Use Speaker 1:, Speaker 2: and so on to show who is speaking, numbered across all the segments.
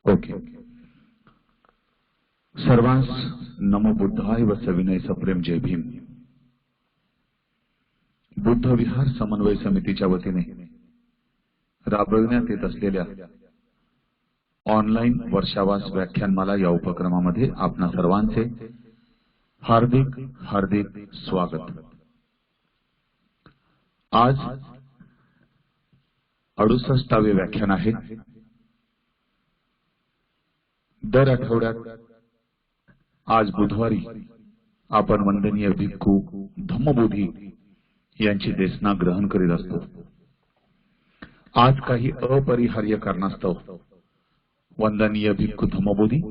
Speaker 1: Okay. सर्वांस नमो बुद्धाय व सविनय सप्रेम जय भीम. बुद्ध विहार समन्वय समितीच्या वतीने राबविण्यात येत असलेल्या ऑनलाईन वर्षावास व्याख्यानमाला या उपक्रमामध्ये आपणा सर्वांचे हार्दिक हार्दिक स्वागत. आज 68वे व्याख्यान आहे. दर आठवड्यात आज बुधवारी आपण वंदनीय भिक्खू धम्मबोधी यांची देशना ग्रहण करीत असतो. आज काही अपरिहार्य कारणास्तव वंदनीय भिक्खू धम्मबोधी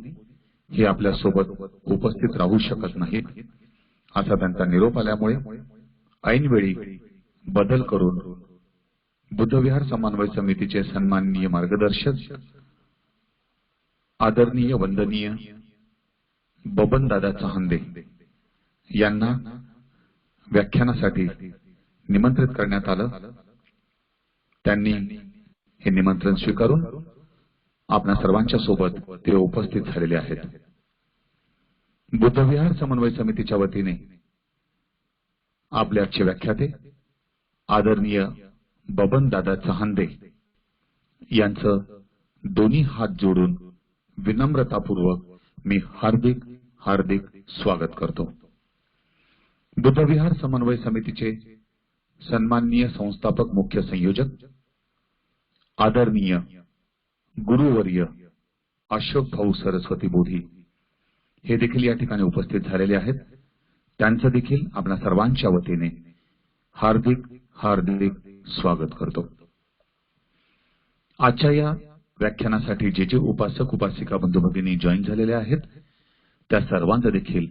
Speaker 1: हे आपल्या सोबत उपस्थित राहू शकत नाहीत. असा त्यांचा निरोप आल्यामुळे ऐनवेळी बदल करून बुद्धविहार समन्वय समितीचे सन्माननीय मार्गदर्शक आदरणीय वंदनीय बबनदादा चहांदे यांना व्याख्यानासाठी निमंत्रित करण्यात आलं. त्यांनी हे निमंत्रण स्वीकारून आपणा सर्वांच्या सोबत ते उपस्थित झालेले आहेत. बुद्धविहार समन्वय समितीच्या वतीने आपले आजचे व्याख्याते आदरणीय बबनदादा चहांदे यांचं दोन्ही हात जोडून विनम्रतापूर्वक मी हार्दिक हार्दिक स्वागत करतो. बुद्धविहार समन्वय समितीचे सन्माननीय संस्थापक मुख्य संयोजक आदरणीय गुरुवर्य अशोक भाऊ सरस्वती बोधी हे देखील या ठिकाणी उपस्थित झालेले आहेत. त्यांचं देखील आपल्या सर्वांच्या वतीने हार्दिक हार्दिक स्वागत करतो. आजच्या या व्याख्यानासाठी जे उपासक उपासिका बंधू भगिनी जॉईन झालेले आहेत त्या सर्वांचं देखील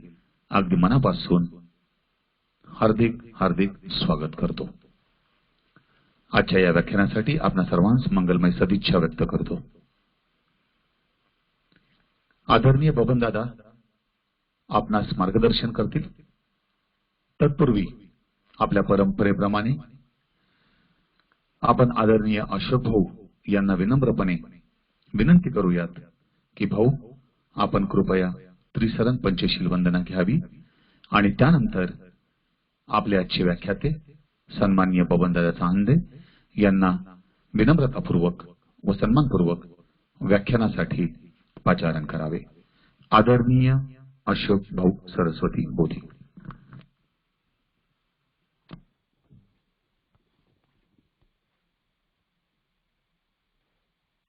Speaker 1: अगदी मनापासून हार्दिक हार्दिक स्वागत करतो. आजच्या या व्याख्यानासाठी आपणा सर्वांस मंगलमय सदिच्छा व्यक्त करतो. आदरणीय बबनदादा आपणास मार्गदर्शन करतील. तत्पूर्वी आपल्या परंपरेप्रमाणे आपण आदरणीय अशोक भाऊ यांना विनम्रपणे विनंती करूयात की भाऊ आपण कृपया त्रिसरण पंचशील वंदना घ्यावी आणि त्यानंतर आपले आजचे व्याख्याते सन्माननीय बबनदादा चहांदे यांना विनम्रतापूर्वक व सन्मानपूर्वक व्याख्यानासाठी पाचारण करावे. आदरणीय अशोक भाऊ सरस्वती बोधी.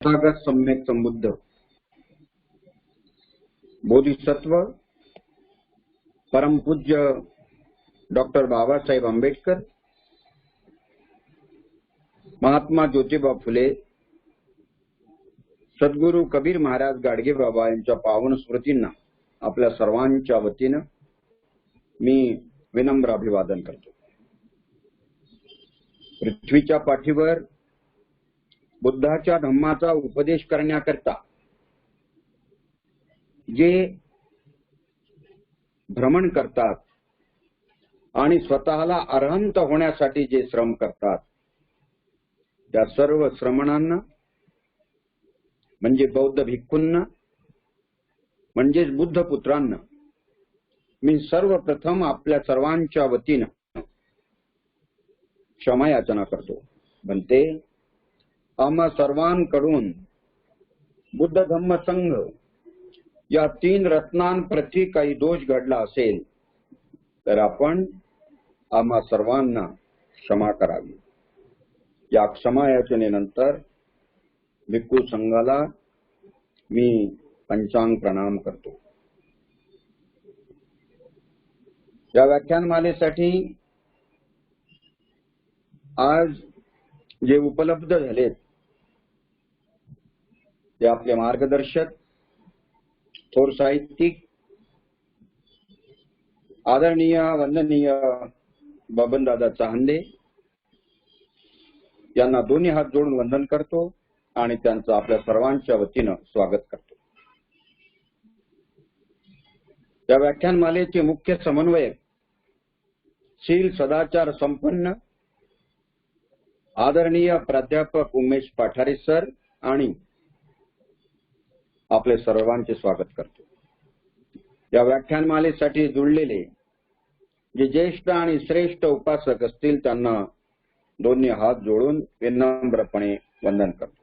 Speaker 2: तथागत सम्यक संबुद्ध बोधिसत्व परमपूज्य डॉक्टर बाबासाहेब आंबेडकर, महात्मा ज्योतिबा फुले, सद्गुरू कबीर महाराज गाडगे बाबा यांच्या पावन स्मृतींना आपल्या सर्वांच्या वतीनं मी विनम्र अभिवादन करतो. पृथ्वीच्या पाठीवर बुद्धाच्या धम्माचा उपदेश करण्याकरता जे भ्रमण करतात आणि स्वतःला अरहंत होण्यासाठी जे श्रम करतात त्या सर्व श्रमणांना म्हणजे बौद्ध भिक्खूंना म्हणजेच बुद्ध पुत्रांना मी सर्वप्रथम आपल्या सर्वांच्या वतीनं क्षमायाचना करतो. म्हणते आम्हा सर्वांकडून बुद्ध धम्म संघ या 3 रत्नांप्रती काही दोष घडला असेल तर आपण आम्हा सर्वांना क्षमा करावी. या क्षमायाचनेनंतर भिक्खू संघाला मी पंचांग प्रणाम करतो. या व्याख्यानमालेसाठी आज जे उपलब्ध झालेत ते आपले मार्गदर्शक थोर साहित्यिक आदरणीय वंदनीय बबनदादा चहांदे यांना दोन्ही हात जोडून वंदन करतो आणि त्यांचं आपल्या सर्वांच्या वतीनं स्वागत करतो. या व्याख्यानमालेचे मुख्य समन्वयक शील सदाचार संपन्न आदरणीय प्राध्यापक उमेश पाठारे सर आणि आपले सर्वांचे स्वागत करतो। या व्याख्यानमालेसाठी जुळलेले जे ज्येष्ठ आणि श्रेष्ठ उपासक असतील त्यांना दोन्ही हात जोडून विनम्रपणे वंदन करतो।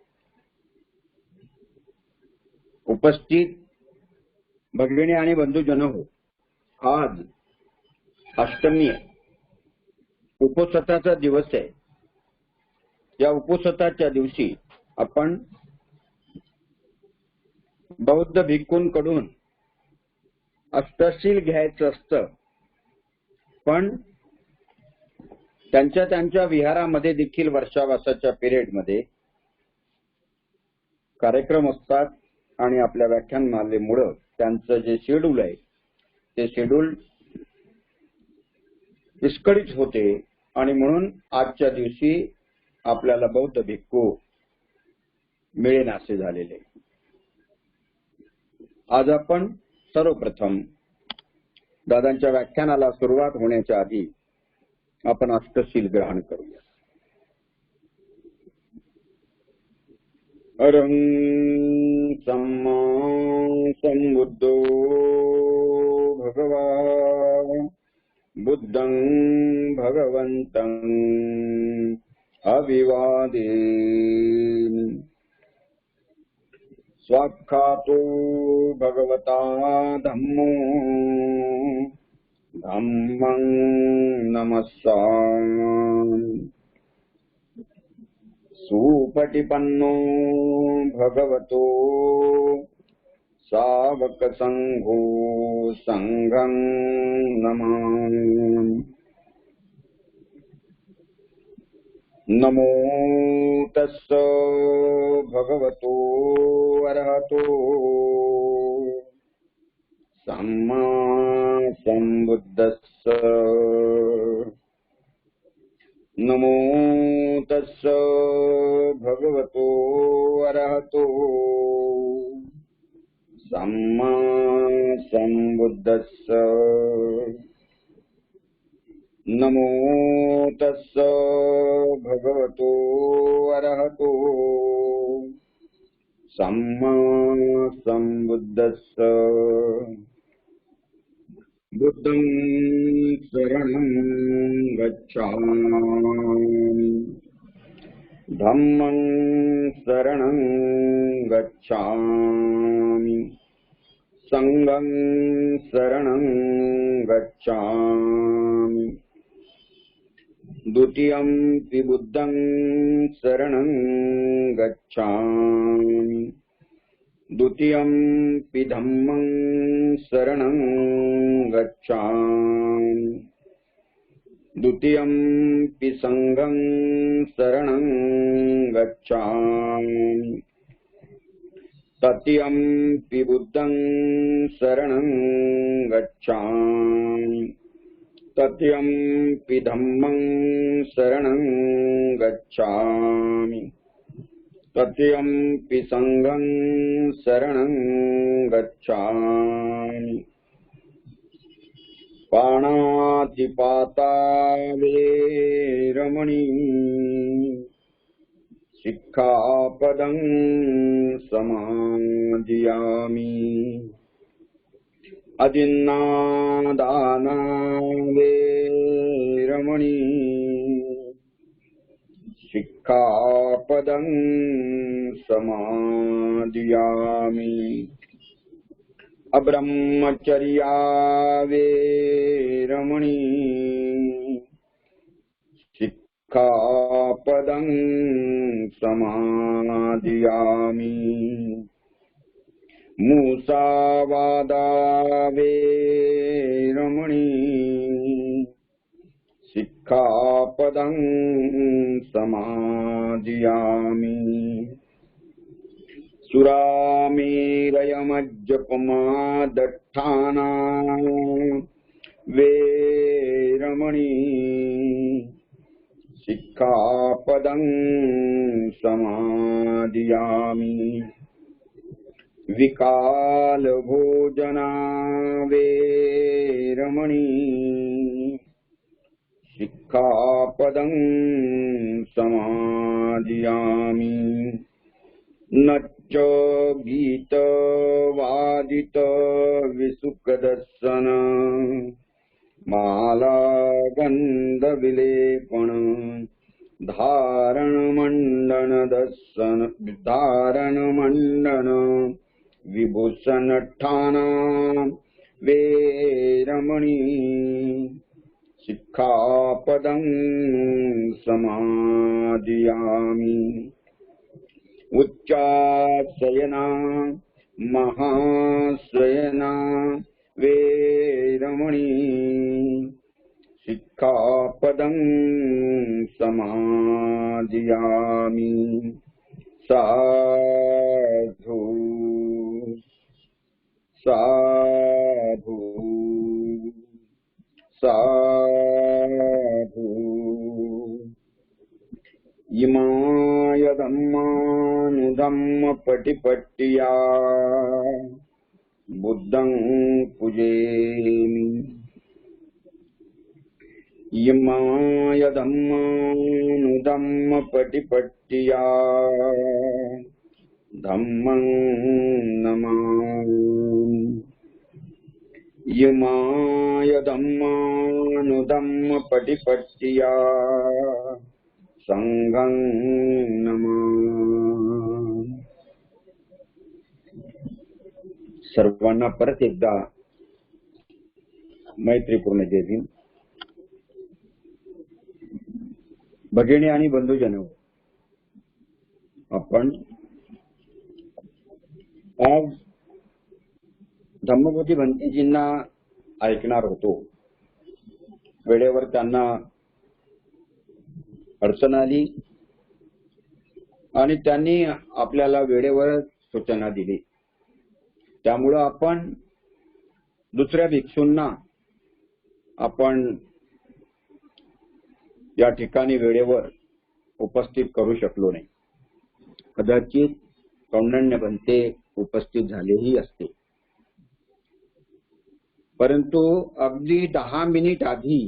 Speaker 2: उपस्थित भगिनी आणि बंधुजन हो, आज अष्टमी आहे, उपोषणाचा दिवस आहे। या उपोषणाच्या दिवशी आपण बौद्ध भिक्खूंकडून अष्टशील घ्यायचं असतं, पण त्यांच्या विहारामध्ये देखील वर्षावासाच्या पिरियडमध्ये कार्यक्रम असतात आणि आपल्या व्याख्यानमालेमुळे त्यांचं जे शेड्यूल आहे ते शेड्यूल विस्कळीत होते आणि म्हणून आजच्या दिवशी आपल्याला बौद्ध भिक्खू मिळेनासे झालेले। आज आपण सर्वप्रथम दादांच्या व्याख्यानाला सुरुवात होण्याच्या आधी आपण अष्टशील ग्रहण करूया। अरं सम्मा संबुद्धो भगवान् बुद्धं भगवन्तं अभिवादेमि। स्वाख्यातो भगवता धम्मो धम्मं नमस्सामि। सुपटिपन्नो भगवतो सावक संघो संघं नमामि। नमो तस्स भगवतो अरहतो सम्मा संबुद्धस्स। नमो तस्स भगवतो अरहतो सम्मा संबुद्धस्स। नमो तस्स भगवतो अरहतो सम्मा संबुद्धस्स। बुद्धं शरणं गच्छामि, धम्मं शरणं गच्छामि, संघं शरणं गच्छामि। द्वितीयंपि बुद्धं शरणं गच्छामि, द्वितीयंपि धम्मं शरणं गच्छामि, द्वितीयंपि संघं शरणं गच्छामि, तृतीयंपि बुद्धं शरणं गच्छामि, तृतीयंपि धम्मं शरणं गच्छामि, तृतीयंपि संघं शरणं गच्छामि। पाणातिपाता वेरमणि सिक्खापदं समादियामि। अदिन्नादाना वेरमणि सिक्खापदं समादियामि। अब्रह्मचर्या वेरमणि सिक्खापदं समादियामि। मुसावादा वेरमणि सिक्खापदं समादियामि। सुरामेरयमज्जपमादट्ठाना वेरमणि सिक्खापदं समादियामि। विकालभोजना वेरमणि सिक्खापदं समादियामि। उच्च गीत वादित विसुखदर्शन माला गंध विलेपन धारण मंडन दर्शन धारण मंडन विभूषण ठाना वेरमणि शिक्षापदं समादयामि उच्चासयना महाश्रयना वेरमणि शिक्षापदं समादयामि साधु साधु साधु इमाय धम्मानुधम्म पटिपट्टिया बुद्धं पूजेमि इमाय धम्मानुधम्म पटिपट्टिया धम्मं नमामि इमाय धम्मानुधम्म पटिपट्टिया संघं नमामि। सर्वांना परत एकदा मैत्रीपूर्ण जय भीम। भगिनी आणि बंधुजन, आपण आज धम्मज्योती भंतेजींना ऐकणार होतो। वेळेवर त्यांना अडचण आली आणि त्यांनी आपल्याला वेळेवर सूचना दिली, त्यामुळे आपण दुसऱ्या भिक्षूंना आपण या ठिकाणी वेळेवर उपस्थित करू शकलो नाही। कदाचित कौंडण्य भंते उपस्थित झालेही असते, परंतु अगदी 10 मिनिट आधी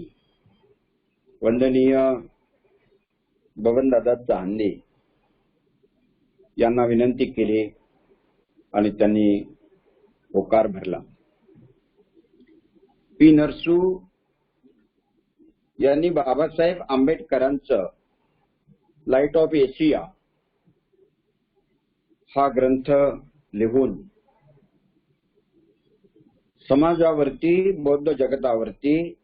Speaker 2: वंदनीय बबनदादा चांदे यांना विनंती केली आणि त्यांनी होकार भरला। पी नरसू यांनी बाबासाहेब आंबेडकरांचं लाईट ऑफ एशिया हा ग्रंथ लिहून समाजावरती, बौद्ध जगतावरती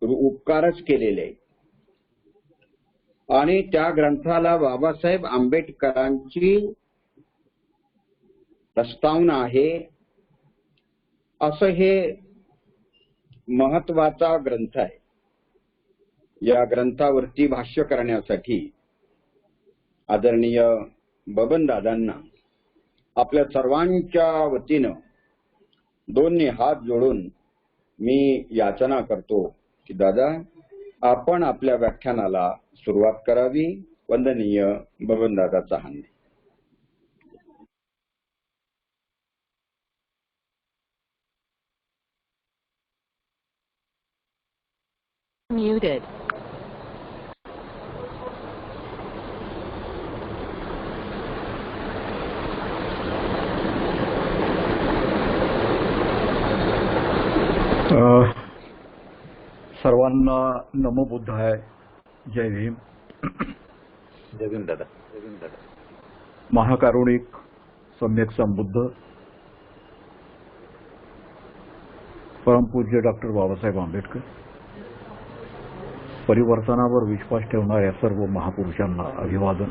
Speaker 2: उपकारच केलेले आणि त्या ग्रंथाला बाबासाहेब आंबेडकरांची प्रस्तावना आहे असं हे महत्वाचा ग्रंथ आहे। या ग्रंथावरती भाष्य करण्यासाठी आदरणीय बबनदादांना आपल्या सर्वांच्या वतीनं दोन्ही हात जोडून मी याचना करतो की दादा, आपण आपल्या व्याख्यानाला सुरुवात करावी। वंदनीय बबनदादा चांदे।
Speaker 3: Muted.
Speaker 4: सर्वांना नमो बुद्धाय, जय भीम।
Speaker 1: जय भीम दादा।
Speaker 4: महाकारुणिक सम्यक संबुद्ध परमपूज्य डॉक्टर बाबासाहेब आंबेडकर, परिवर्तनावर विश्वास ठेवणाऱ्या सर्व महापुरुषांना अभिवादन।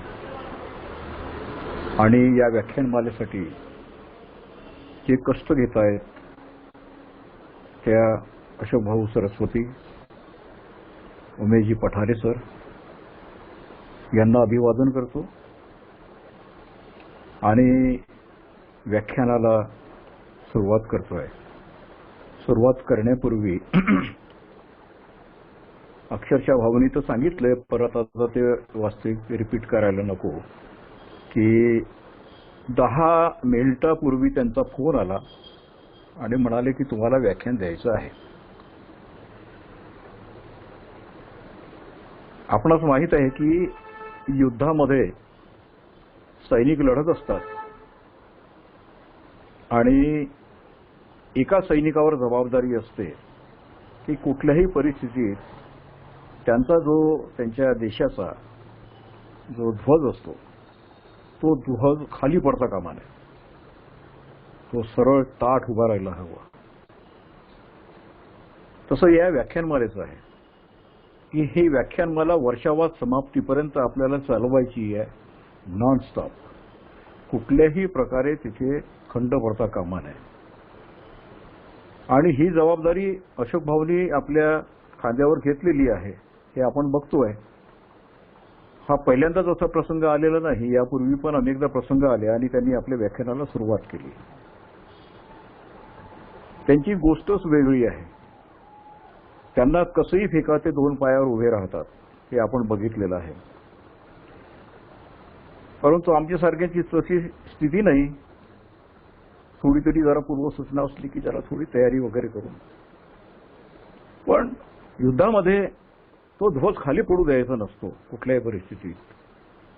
Speaker 4: आणि या व्याख्यानमालेसाठी जे कष्ट घेत आहेत त्या अशोक भाऊ सरस्वती, उमेशजी पठारे सर यांना अभिवादन करतो आणि व्याख्यानाला सुरुवात करतोय। सुरुवात करण्यापूर्वी अक्षरशः भावनी तर सांगितलंय, परत आता ते वास्तविक रिपीट करायला नको की 10 मिनिटापूर्वी त्यांचा फोन आला आणि म्हणाले की तुम्हाला व्याख्यान द्यायचं आहे। आपणास माहित आहे की युद्धामध्ये सैनिक लढत असतात आणि एका सैनिकावर जबाबदारी असते की कुठल्याही परिस्थितीत त्यांच्या देशाचा जो ध्वज असतो तो ध्वज खाली पडता कामा नये, तो सरळ ताठ उभा राहायला हवा. तसं या व्याख्यानमालेचं आहे की ही व्याख्यानमाला वर्षावात समाप्तीपर्यंत आपल्याला चालवायची आहे, नॉनस्टॉप. कुठल्याही प्रकारे तिथे खंड पडता कामा नये. आणि ही जबाबदारी अशोक भाऊनी आपल्या खांद्यावर घेतलेली आहे हे आपण बघतोय. हा पहिल्यांदाच असा प्रसंग आलेला नाही, यापूर्वी पण अनेकदा प्रसंग आले आणि त्यांनी आपल्या व्याख्यानाला सुरुवात केली. त्यांची गोष्टच वेगळी आहे. त्यांना कसंही फेका ते दोन पायावर उभे राहतात हे आपण बघितलेलं आहे. परंतु आमच्यासारख्यांची तशी स्थिती नाही. थोडी तरी जरा पूर्वसूचना असली की जरा थोडी तयारी वगैरे करून, पण युद्धामध्ये तो ध्वज खाली पडू द्यायचा नसतो कुठल्याही परिस्थितीत.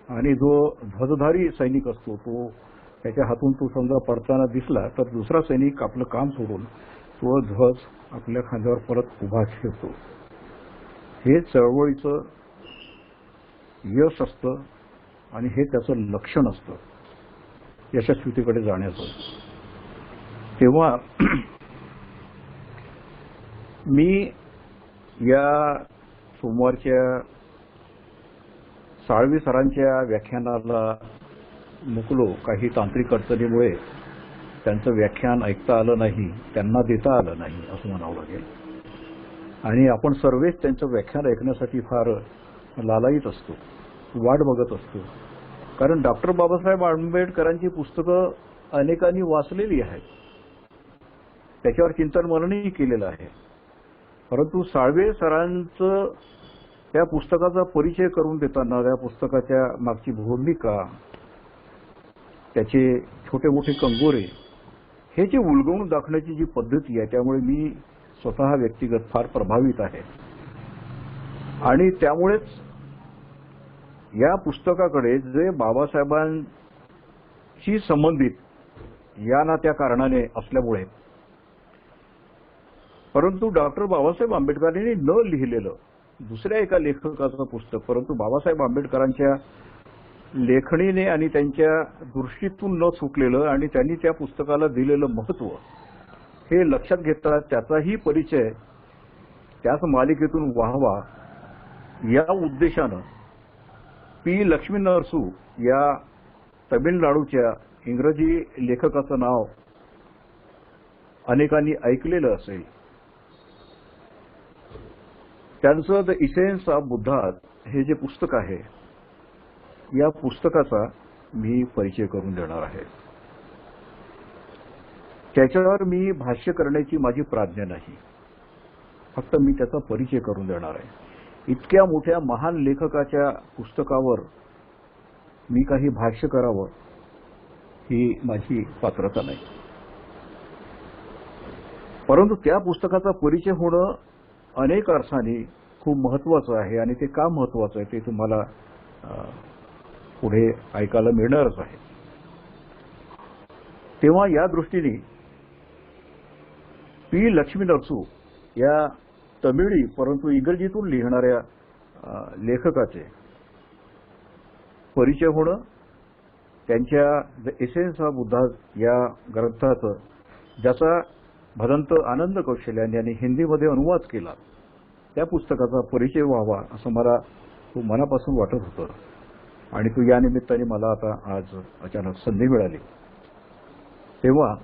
Speaker 4: आणि जो ध्वजधारी सैनिक असतो तो त्याच्या हातून तो समजा पडताना दिसला तर दुसरा सैनिक आपलं काम सोडून तो ध्वज आपल्या खांद्यावर परत उभा ठेवतो. हे चळवळीचं यश असतं आणि हे त्याचं लक्षण असतं यशस्वीतेकडे जाण्याचं. तेव्हा मी या सोमवारच्या साळवी सरांच्या व्याख्यानाला मुकलो. काही तांत्रिक अडचणीमुळे त्यांचं व्याख्यान ऐकता आलं नाही, त्यांना देता आलं नाही असं म्हणावं लागेल. आणि आपण सर्वच त्यांचं व्याख्यान ऐकण्यासाठी फार लालायित असतो, वाट बघत असतो. कारण डॉक्टर बाबासाहेब आंबेडकरांची पुस्तकं अनेकांनी वाचलेली आहेत, त्याच्यावर चिंतन मननही केलेलं आहे. परंतु साळवे सरांचं त्या पुस्तकाचा परिचय करून देताना त्या पुस्तकाच्या मागची भूमिका, त्याचे छोटे मोठे कंगोरे हे जे उलगवून दाखवण्याची जी पद्धती आहे त्यामुळे मी स्वतः व्यक्तिगत फार प्रभावित आहे. आणि त्यामुळेच या पुस्तकाकडे जे बाबासाहेबांशी संबंधित या ना त्या कारणाने असल्यामुळे, परंतु डॉक्टर बाबासाहेब आंबेडकरांनी न लिहिलेलं दुसऱ्या एका लेखकाचं पुस्तक, परंतु बाबासाहेब आंबेडकरांच्या लेखणीने आणि त्यांच्या दृष्टीतून न सुटलेलं आणि त्यांनी त्या पुस्तकाला दिलेलं महत्त्व हे लक्षात घेता त्याचाही परिचय त्याच मालिकेतून व्हावा या उद्देशानं पी लक्ष्मी नरसू या तमिळनाडूच्या इंग्रजी लेखकाचं नाव अनेकांनी ऐकलेलं असेल. त्यांचं द इसेन्स ऑफ बुद्धा हे जे पुस्तक आहे या पुस्तकाचा मी परिचय करून देणार आहे. त्याच्यावर मी भाष्य करण्याची माझी प्राज्ञा नाही, फक्त मी त्याचा परिचय करून देणार आहे. इतक्या मोठ्या महान लेखकाच्या पुस्तकावर मी काही भाष्य करावं ही माझी पात्रता नाही. परंतु त्या पुस्तकाचा परिचय होणं अनेक अर्थाने खूप महत्वाचं आहे आणि ते का महत्वाचं आहे ते तुम्हाला पुढे ऐकायला मिळणारच आहे. तेव्हा या दृष्टीने पी लक्ष्मी नरसू या तमिळी परंतु इंग्रजीतून लिहिणाऱ्या लेखकाचे परिचय होणं, त्यांच्या द एसेन्स ऑफ बुद्धा या ग्रंथाचं ज्याचा भदंत आनंद कौशल्यांनी यांनी हिंदीमध्ये अनुवाद केला त्या पुस्तकाचा परिचय व्हावा असं मला मनापासून वाटत होतं. आणि तो या निमित्ताने मला आता आज अचानक संधी मिळाली. तेव्हा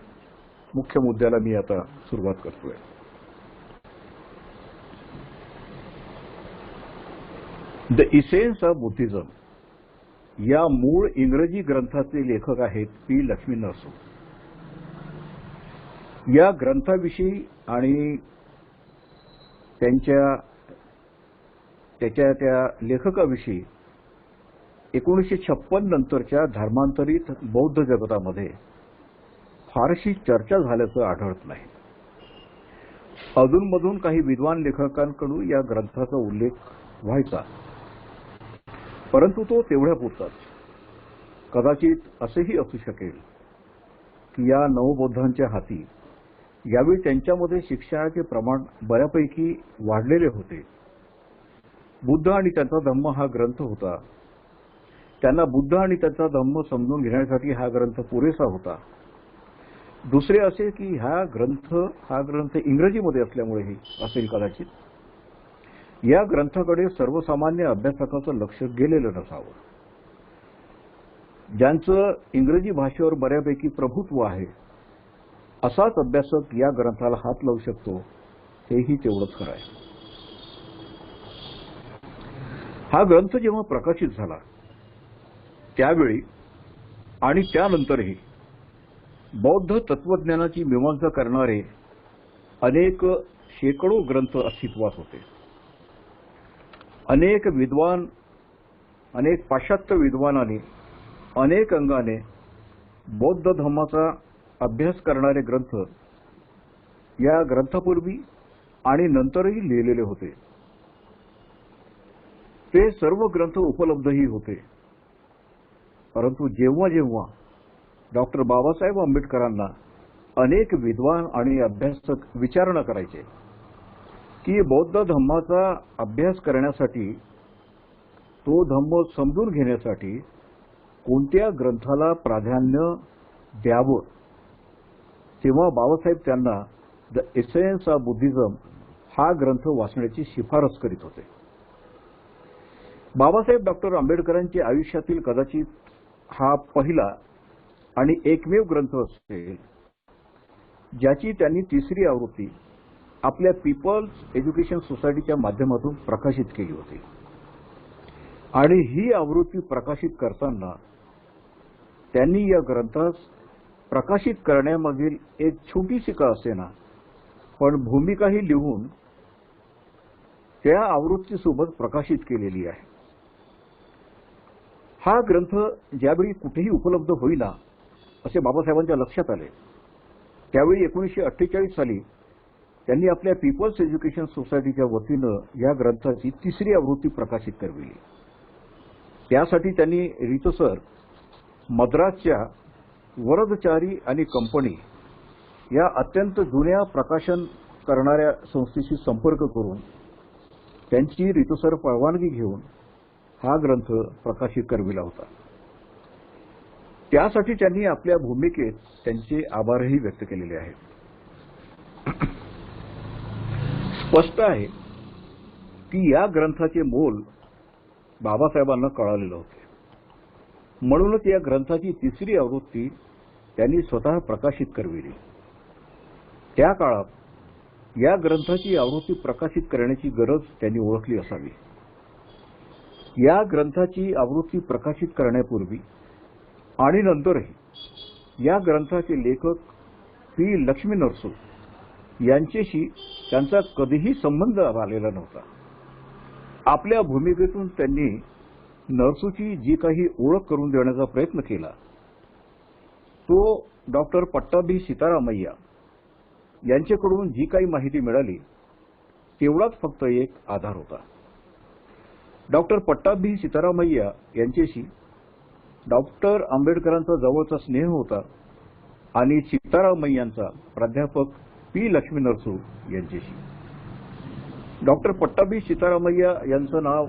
Speaker 4: मुख्य मुद्द्याला मी आता सुरुवात करतोय. द इसेन्स ऑफ बुद्धिझम या मूळ इंग्रजी ग्रंथाचे लेखक आहेत पी लक्ष्मी नरसू. या ग्रंथाविषयी आणि त्याच्या त्या लेखकाविषयी 1956 नंतरच्या धर्मांतरित बौद्ध जगतामध्ये फारशी चर्चा झाल्याचं आढळत नाही. अधूनमधून काही विद्वान लेखकांकडून या ग्रंथाचा उल्लेख व्हायचा, परंतु तो तेवढ्यापुरताच. कदाचित असेही असू शकेल की या नवबौद्धांच्या हाती यावेळी त्यांच्यामध्ये शिक्षणाचे प्रमाण बऱ्यापैकी वाढलेले होते. बुद्ध आणि त्यांचा धम्म हा ग्रंथ होता. त्यांना बुद्ध आणि त्यांचा धम्म समजून घेण्यासाठी हा ग्रंथ पुरेसा होता. दुसरे असे की हा ग्रंथ इंग्रजीमध्ये असल्यामुळेही असेल कदाचित. या ग्रंथाकडे सर्वसामान्य अभ्यासकाचं लक्ष गेलेलं नसावं. ज्यांचं इंग्रजी भाषेवर बऱ्यापैकी प्रभुत्व आहे असाच अभ्यासक या ग्रंथाला हात लावू शकतो, हेही तेवढंच खरं आहे. हा ग्रंथ जेव्हा प्रकाशित झाला त्यावेळी आणि त्यानंतरही बौद्ध तत्वज्ञानाची मीमांसा करणारे अनेक शेकडो ग्रंथ अस्तित्वात होते. अनेक विद्वान, अनेक पाश्चात्य विद्वानांनी अनेक अंगाने बौद्ध धर्माचा अभ्यास करणारे ग्रंथ या ग्रंथापूर्वी आणि नंतरही लिहिलेले होते. ते सर्व ग्रंथ उपलब्धही होते. परंतु जेव्हा जेव्हा डॉक्टर बाबासाहेब आंबेडकरांना अनेक विद्वान आणि अभ्यासक विचारणा करायचे की बौद्ध धम्माचा अभ्यास करण्यासाठी, तो धम्म समजून घेण्यासाठी कोणत्या ग्रंथाला प्राधान्य द्यावं, तेव्हा बाबासाहेब त्यांना द एसेन्स ऑफ बुद्धिझम हा ग्रंथ वाचण्याची शिफारस करीत होते. बाबासाहेब डॉक्टर आंबेडकरांच्या आयुष्यातील कदाचित हा पहिला आणि एकमेव ग्रंथ असेल ज्याची त्यांनी तिसरी आवृत्ती आपल्या पीपल्स एज्युकेशन सोसायटीच्या माध्यमातून प्रकाशित केली होती. आणि ही आवृत्ती प्रकाशित करताना त्यांनी या ग्रंथास प्रकाशित करण्यामागील एक छोटीशी का असेना पण भूमिकाही लिहून त्या आवृत्तीसोबत प्रकाशित केलेली आहे. हा ग्रंथ ज्यावेळी कुठेही उपलब्ध होईना असे बाबासाहेबांच्या लक्षात आले त्यावेळी 1948 साली त्यांनी आपल्या पीपल्स एज्युकेशन सोसायटीच्या वतीनं या ग्रंथाची तिसरी आवृत्ती प्रकाशित करविली. त्यासाठी त्यांनी रीतसर मद्रासच्या वरदचारी आणि कंपनी या अत्यंत जुन्या प्रकाशन करणाऱ्या संस्थेशी संपर्क करून त्यांची रीतसर परवानगी घेऊन हा ग्रंथ प्रकाशित करविला होता. त्यासाठी त्यांनी आपल्या भूमिकेत त्यांचे आभारही व्यक्त केलेले आहेत. स्पष्ट आहे की या ग्रंथाचे मोल बाबासाहेबांना कळालेलं होते. म्हणूनच या ग्रंथाची तिसरी आवृत्ती त्यांनी स्वतः प्रकाशित करविली. त्या काळात या ग्रंथाची आवृत्ती प्रकाशित करण्याची गरज त्यांनी ओळखली असावी. या ग्रंथाची आवृत्ती प्रकाशित करण्यापूर्वी आणि नंतरही या ग्रंथाचे लेखक पी. लक्ष्मी नरसू यांच्याशी त्यांचा कधीही संबंध आलेला नव्हता. आपल्या भूमिकेतून त्यांनी नरसूची जी काही ओळख करून देण्याचा प्रयत्न केला तो डॉक्टर पट्टाभी सीतारामय्या यांच्याकडून जी काही माहिती मिळाली तेवढाच फक्त एक आधार होता. डॉक्टर पट्टाभी सीतारामय्या यांच्याशी डॉक्टर आंबेडकरांचा जवळचा स्नेह होता आणि सीतारामय्यांचा प्राध्यापक पी. लक्ष्मी नरसू यांच्याशी. डॉक्टर पट्टाभी सीतारामय्या यांचं नाव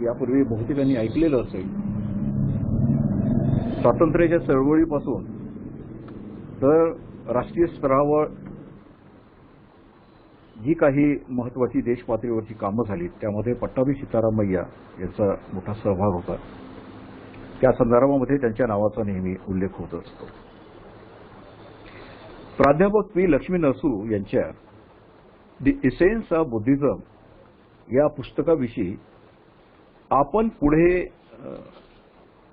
Speaker 4: यापूर्वी बहुतेकांनी ऐकलेलं असेल. स्वातंत्र्याच्या चळवळीपासून तर राष्ट्रीय स्तरावर जी काही महत्वाची देश पातळीवरची कामं झाली त्यामध्ये पट्टाभी सीतारामय्या यांचा मोठा सहभाग होता. त्या संदर्भामध्ये त्यांच्या नावाचा नेहमी उल्लेख होत असतो. प्राध्यापक पी. लक्ष्मी नरसू यांच्या द एसेन्स ऑफ बुद्धिझम या पुस्तकाविषयी आपण पुढे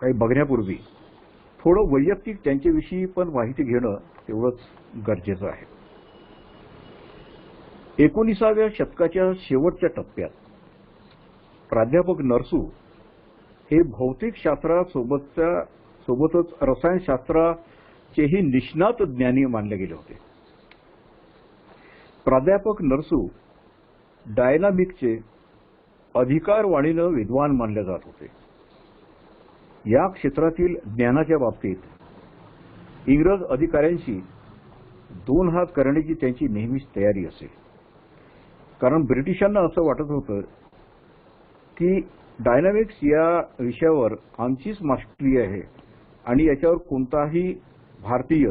Speaker 4: काही बघण्यापूर्वी थोडं वैयक्तिक त्यांच्याविषयी पण माहिती घेणं तेवढंच गरजेचं आहे. 19व्या शतकाच्या शेवटच्या टप्प्यात प्राध्यापक नरसू हे भौतिकशास्त्रासोबतच रसायनशास्त्राचेही निष्णात ज्ञानी मानले गेले होते. प्राध्यापक नरसू डायनामिकचे अधिकारवाणीनं विद्वान मानले जात होते. या क्षेत्रातील ज्ञानाच्या बाबतीत इंग्रज अधिकाऱ्यांशी दोन हात करण्याची त्यांची नेहमीच तयारी असे. कारण ब्रिटिशांना असं वाटत होतं की डायनामिक्स या विषयावर आमचीच मास्टरी आहे आणि याच्यावर कोणताही भारतीय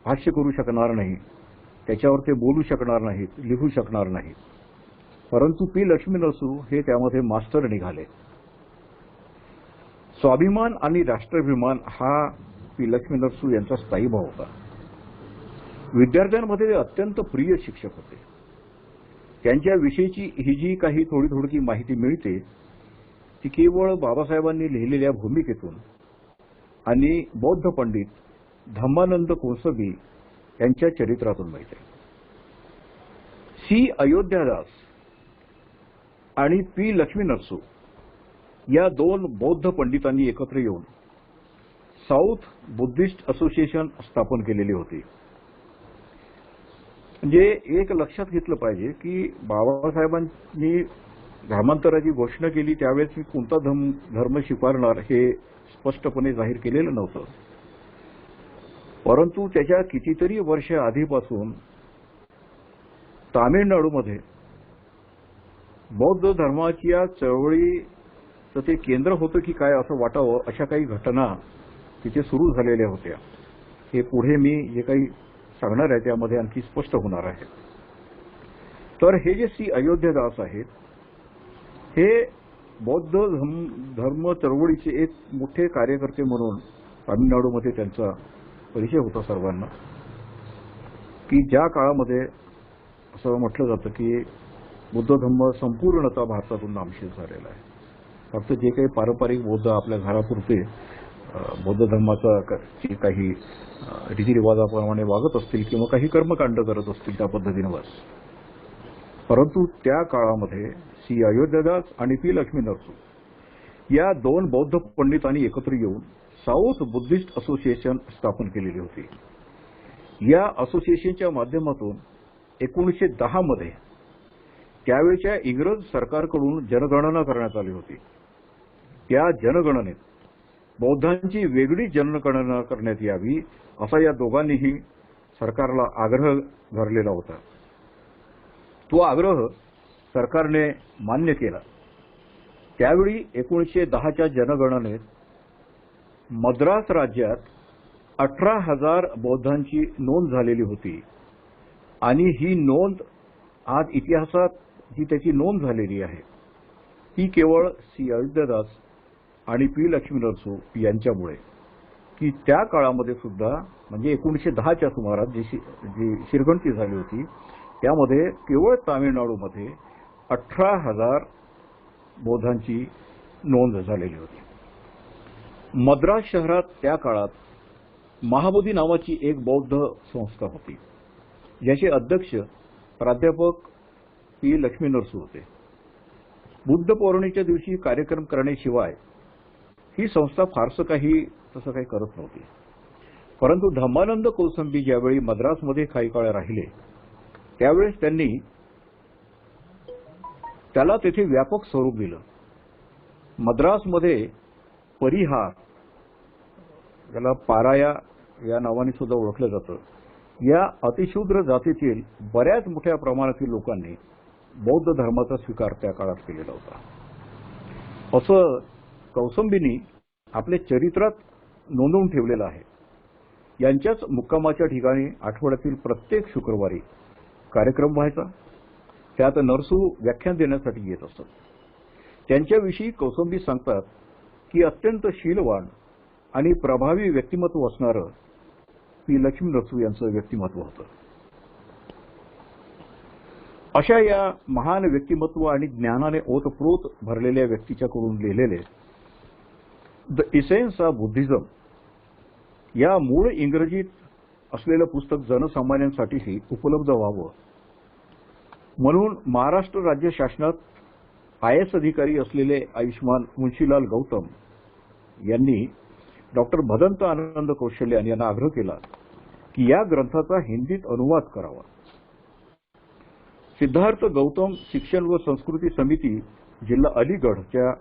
Speaker 4: भाष्य करू शकणार नाही, त्याच्यावर ते बोलू शकणार नाहीत, लिहू शकणार नाहीत. परंतु पी लक्ष्मी नरसू हे त्यामध्ये मास्टर निघाले. स्वाभिमान आणि राष्ट्राभिमान हा पी लक्ष्मी नरसू यांचा स्थायी भाव होता. विद्यार्थ्यांमध्ये ते अत्यंत प्रिय शिक्षक होते. त्यांच्याविषयीची ही जी काही थोडी थोडी माहिती मिळते ती केवळ बाबासाहेबांनी लिहिलेल्या भूमिकेतून आणि बौद्ध पंडित धम्मानंद कोसंबी यांच्या चरित्रातून मिळते. सी अयोध्यादास आणि पी लक्ष्मी नरसू या दोन बौद्ध पंडितांनी एकत्र येऊन साऊथ बुद्धिस्ट असोसिएशन स्थापन केलेली होती. म्हणजे एक लक्षात घेतलं पाहिजे की बाबासाहेबांनी धर्मांतराची घोषणा केली त्यावेळेस मी कोणता धर्म स्वीकारणार हे स्पष्टपणे जाहीर केलेलं नव्हतं. परंतु त्याच्या कितीतरी वर्ष आधीपासून तामिळनाडूमध्ये बौद्ध धर्माच्या चळवळीचं ते केंद्र होतं की काय असं वाटावं अशा काही घटना तिथे सुरू झालेल्या होत्या. हे पुढे मी जे काही सांगणार आहे त्यामध्ये आणखी स्पष्ट होणार आहे. तर हे जे सी अयोध्यादास आहेत हे बौद्ध धर्म चळवळीचे एक मोठे कार्यकर्ते म्हणून तामिळनाडूमध्ये त्यांचा परिचय होता सर्वांना. की ज्या काळामध्ये असं म्हटलं जातं की बुद्ध धर्म संपूर्णतः भारतातून नामशेष झालेला आहे. फक्त जे काही पारंपरिक बौद्ध आपल्या घरापुरते बौद्ध धर्माचा काही रीतिरिवाजाप्रमाणे वागत असतील किंवा काही कर्मकांड करत असतील त्या पद्धतीने. परंतु त्या काळामध्ये सी अयोध्यादास आणि पी लक्ष्मी नरसू या दोन बौद्ध पंडितांनी एकत्र येऊन साऊथ बुद्धिस्ट असोसिएशन स्थापन केलेली होती. या असोसिएशनच्या माध्यमातून 1910 मध्ये त्यावेळच्या इंग्रज सरकारकडून जनगणना करण्यात आली होती. त्या जनगणनेत बौद्धांची वेगळी जनगणना करण्यात यावी असा या दोघांनीही सरकारला आग्रह धरलेला होता. तो आग्रह सरकारने मान्य केला. त्यावेळी 1910च्या जनगणनेत मद्रास राज्यात 18,000 बौद्धांची नोंद झालेली होती आणि ही नोंद आज इतिहासात जी त्याची नोंद झालेली आहे ती केवळ सी अयोध्यादास आणि पी लक्ष्मी नरसू यांच्यामुळे. की त्या काळामध्ये सुद्धा म्हणजे 1910च्या सुमारास जी शिरगणती झाली होती त्यामध्ये केवळ तामिळनाडूमध्ये 18,000 बौद्धांची नोंद झालेली होती. मद्रास शहरात त्या काळात महाबोधी नावाची एक बौद्ध संस्था होती ज्याचे अध्यक्ष प्राध्यापक पी लक्ष्मी नरसू होते. बुद्ध पौर्णिमेच्या दिवशी कार्यक्रम करण्याशिवाय ही संस्था फारसं काही तसं काही करत नव्हती. परंतु धम्मानंद कोसंबी ज्यावेळी मद्रासमध्ये काही काळ राहिले त्यावेळेस त्यांनी त्याला तेथे व्यापक स्वरूप दिलं. मद्रासमध्ये परिहार त्याला पाराया या नावाने सुद्धा ओळखलं जातं या अतिशूद्र जातीतील बऱ्याच मोठ्या प्रमाणातील लोकांनी बौद्ध धर्माचा स्वीकार त्या काळात केलेला होता. असं कौसंबींनी आपल्या चरित्रात नोंदवून ठेवलेलं आहे. यांच्याच मुक्कामाच्या ठिकाणी आठवड्यातील प्रत्येक शुक्रवारी कार्यक्रम व्हायचा. त्यात नरसू व्याख्यान देण्यासाठी येत असत. त्यांच्याविषयी कौसंबी सांगतात की अत्यंत शीलवान आणि प्रभावी व्यक्तिमत्व असणारं पी लक्ष्मी नरसू यांचं व्यक्तिमत्व होतं. अशा या महान व्यक्तिमत्व आणि ज्ञानाने ओतप्रोत भरलेल्या व्यक्तीच्याकडून लिहिलेले द इसेन्स ऑफ बुद्धिझम या मूळ इंग्रजीत असलेलं पुस्तक जनसामान्यांसाठीही उपलब्ध व्हावं म्हणून महाराष्ट्र राज्य शासनात IAS अधिकारी असलेले आयुष्मान मुंशीलाल गौतम यांनी डॉक्टर भदंत आनंद कौशल्य यांना आग्रह केला की या ग्रंथाचा हिंदीत अनुवाद करावा. सिद्धार्थ गौतम शिक्षण व संस्कृती समिती जिल्हा अलीगढच्या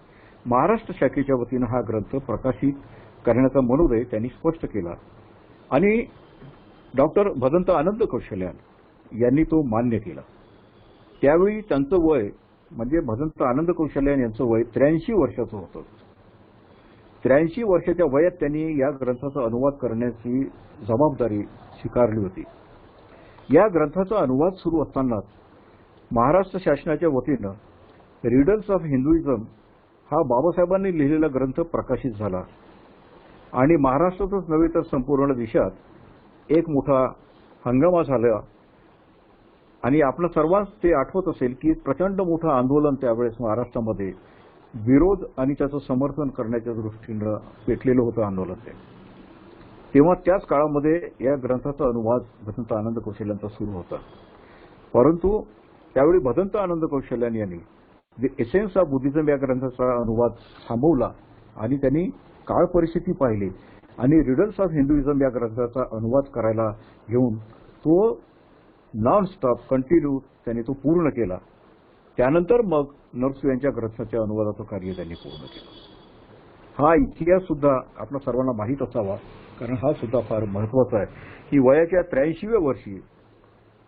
Speaker 4: महाराष्ट्र शाखेच्या वतीनं हा ग्रंथ प्रकाशित करण्याचा मनोदय त्यांनी स्पष्ट केला आणि डॉक्टर भदंत आनंद कौशल्यान यांनी तो मान्य केला. त्यावेळी त्यांचं वय म्हणजे भदंत आनंद कौशल्यान यांचं वय 83 वर्षाचं होतं. 83 वर्षाच्या वयात त्यांनी या ग्रंथाचा अनुवाद करण्याची जबाबदारी स्वीकारली होती. या ग्रंथाचा अनुवाद सुरू असतानाच महाराष्ट्र शासनाच्या वतीनं रिडल्स ऑफ हिंदुइझम हा बाबासाहेबांनी लिहिलेला ग्रंथ प्रकाशित झाला आणि महाराष्ट्रातच नव्हे तर संपूर्ण देशात एक मोठा हंगामा झाला आणि आपल्या सर्वांस ते आठवत असेल की प्रचंड मोठं आंदोलन त्यावेळेस महाराष्ट्रामध्ये विरोध आणि त्याचं समर्थन करण्याच्या दृष्टीनं पेटलेलं होतं आंदोलन ते. तेव्हा त्याच काळामध्ये या ग्रंथाचा अनुवाद भदंत आनंद कौशल्यांचा सुरू होता. परंतु त्यावेळी भदंत आनंद कौशल्यान यांनी द एसेन्स ऑफ बुद्धिझम या ग्रंथाचा अनुवाद थांबवला आणि त्यांनी काळ परिस्थिती पाहिली आणि रिडल्स ऑफ हिंदुइझम या ग्रंथाचा अनुवाद करायला घेऊन तो नॉन स्टॉप कंटिन्यू त्यांनी तो पूर्ण केला. त्यानंतर मग नरसू यांच्या ग्रंथाच्या अनुवादाचं कार्य त्यांनी पूर्ण केलं. हा इतिहास सुद्धा आपल्या सर्वांना माहीत असावा कारण हा सुद्धा फार महत्वाचा आहे की वयाच्या 83व्या वर्षी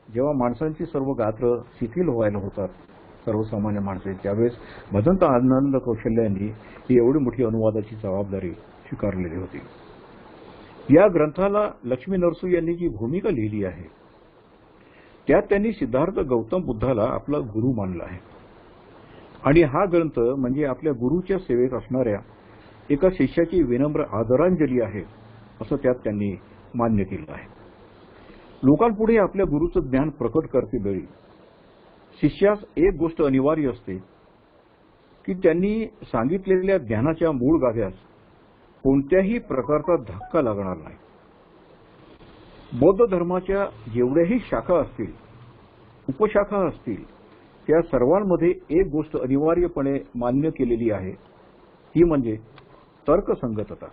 Speaker 4: जेव्हा माणसांची सर्व गात्र शिथिल व्हायला होतात सर्वसामान्य माणसे त्यावेळेस भदंत आनंद कौशल्य यांनी ही एवढी मोठी अनुवादाची जबाबदारी स्वीकारलेली होती. या ग्रंथाला लक्ष्मी नरसू यांनी जी भूमिका लिहिली आहे त्यात त्यांनी सिद्धार्थ गौतम बुद्धाला आपला गुरु मानला आहे आणि हा ग्रंथ म्हणजे आपल्या गुरुच्या सेवेत असणाऱ्या एका शिष्याची विनम्र आदरांजली आहे असं त्यात त्यांनी मान्य केलं आहे. लोकांपुढे आपल्या गुरुचं ज्ञान प्रकट करते वेळी शिष्यास एक गोष्ट अनिवार्य असते की त्यांनी सांगितलेल्या ज्ञानाच्या मूळ गाभ्यास कोणत्याही प्रकारचा धक्का लागणार नाही. बौद्ध धर्माच्या जेवढ्याही शाखा असतील उपशाखा असतील त्या सर्वांमध्ये एक गोष्ट अनिवार्यपणे मान्य केलेली आहे ती म्हणजे तर्कसंगतता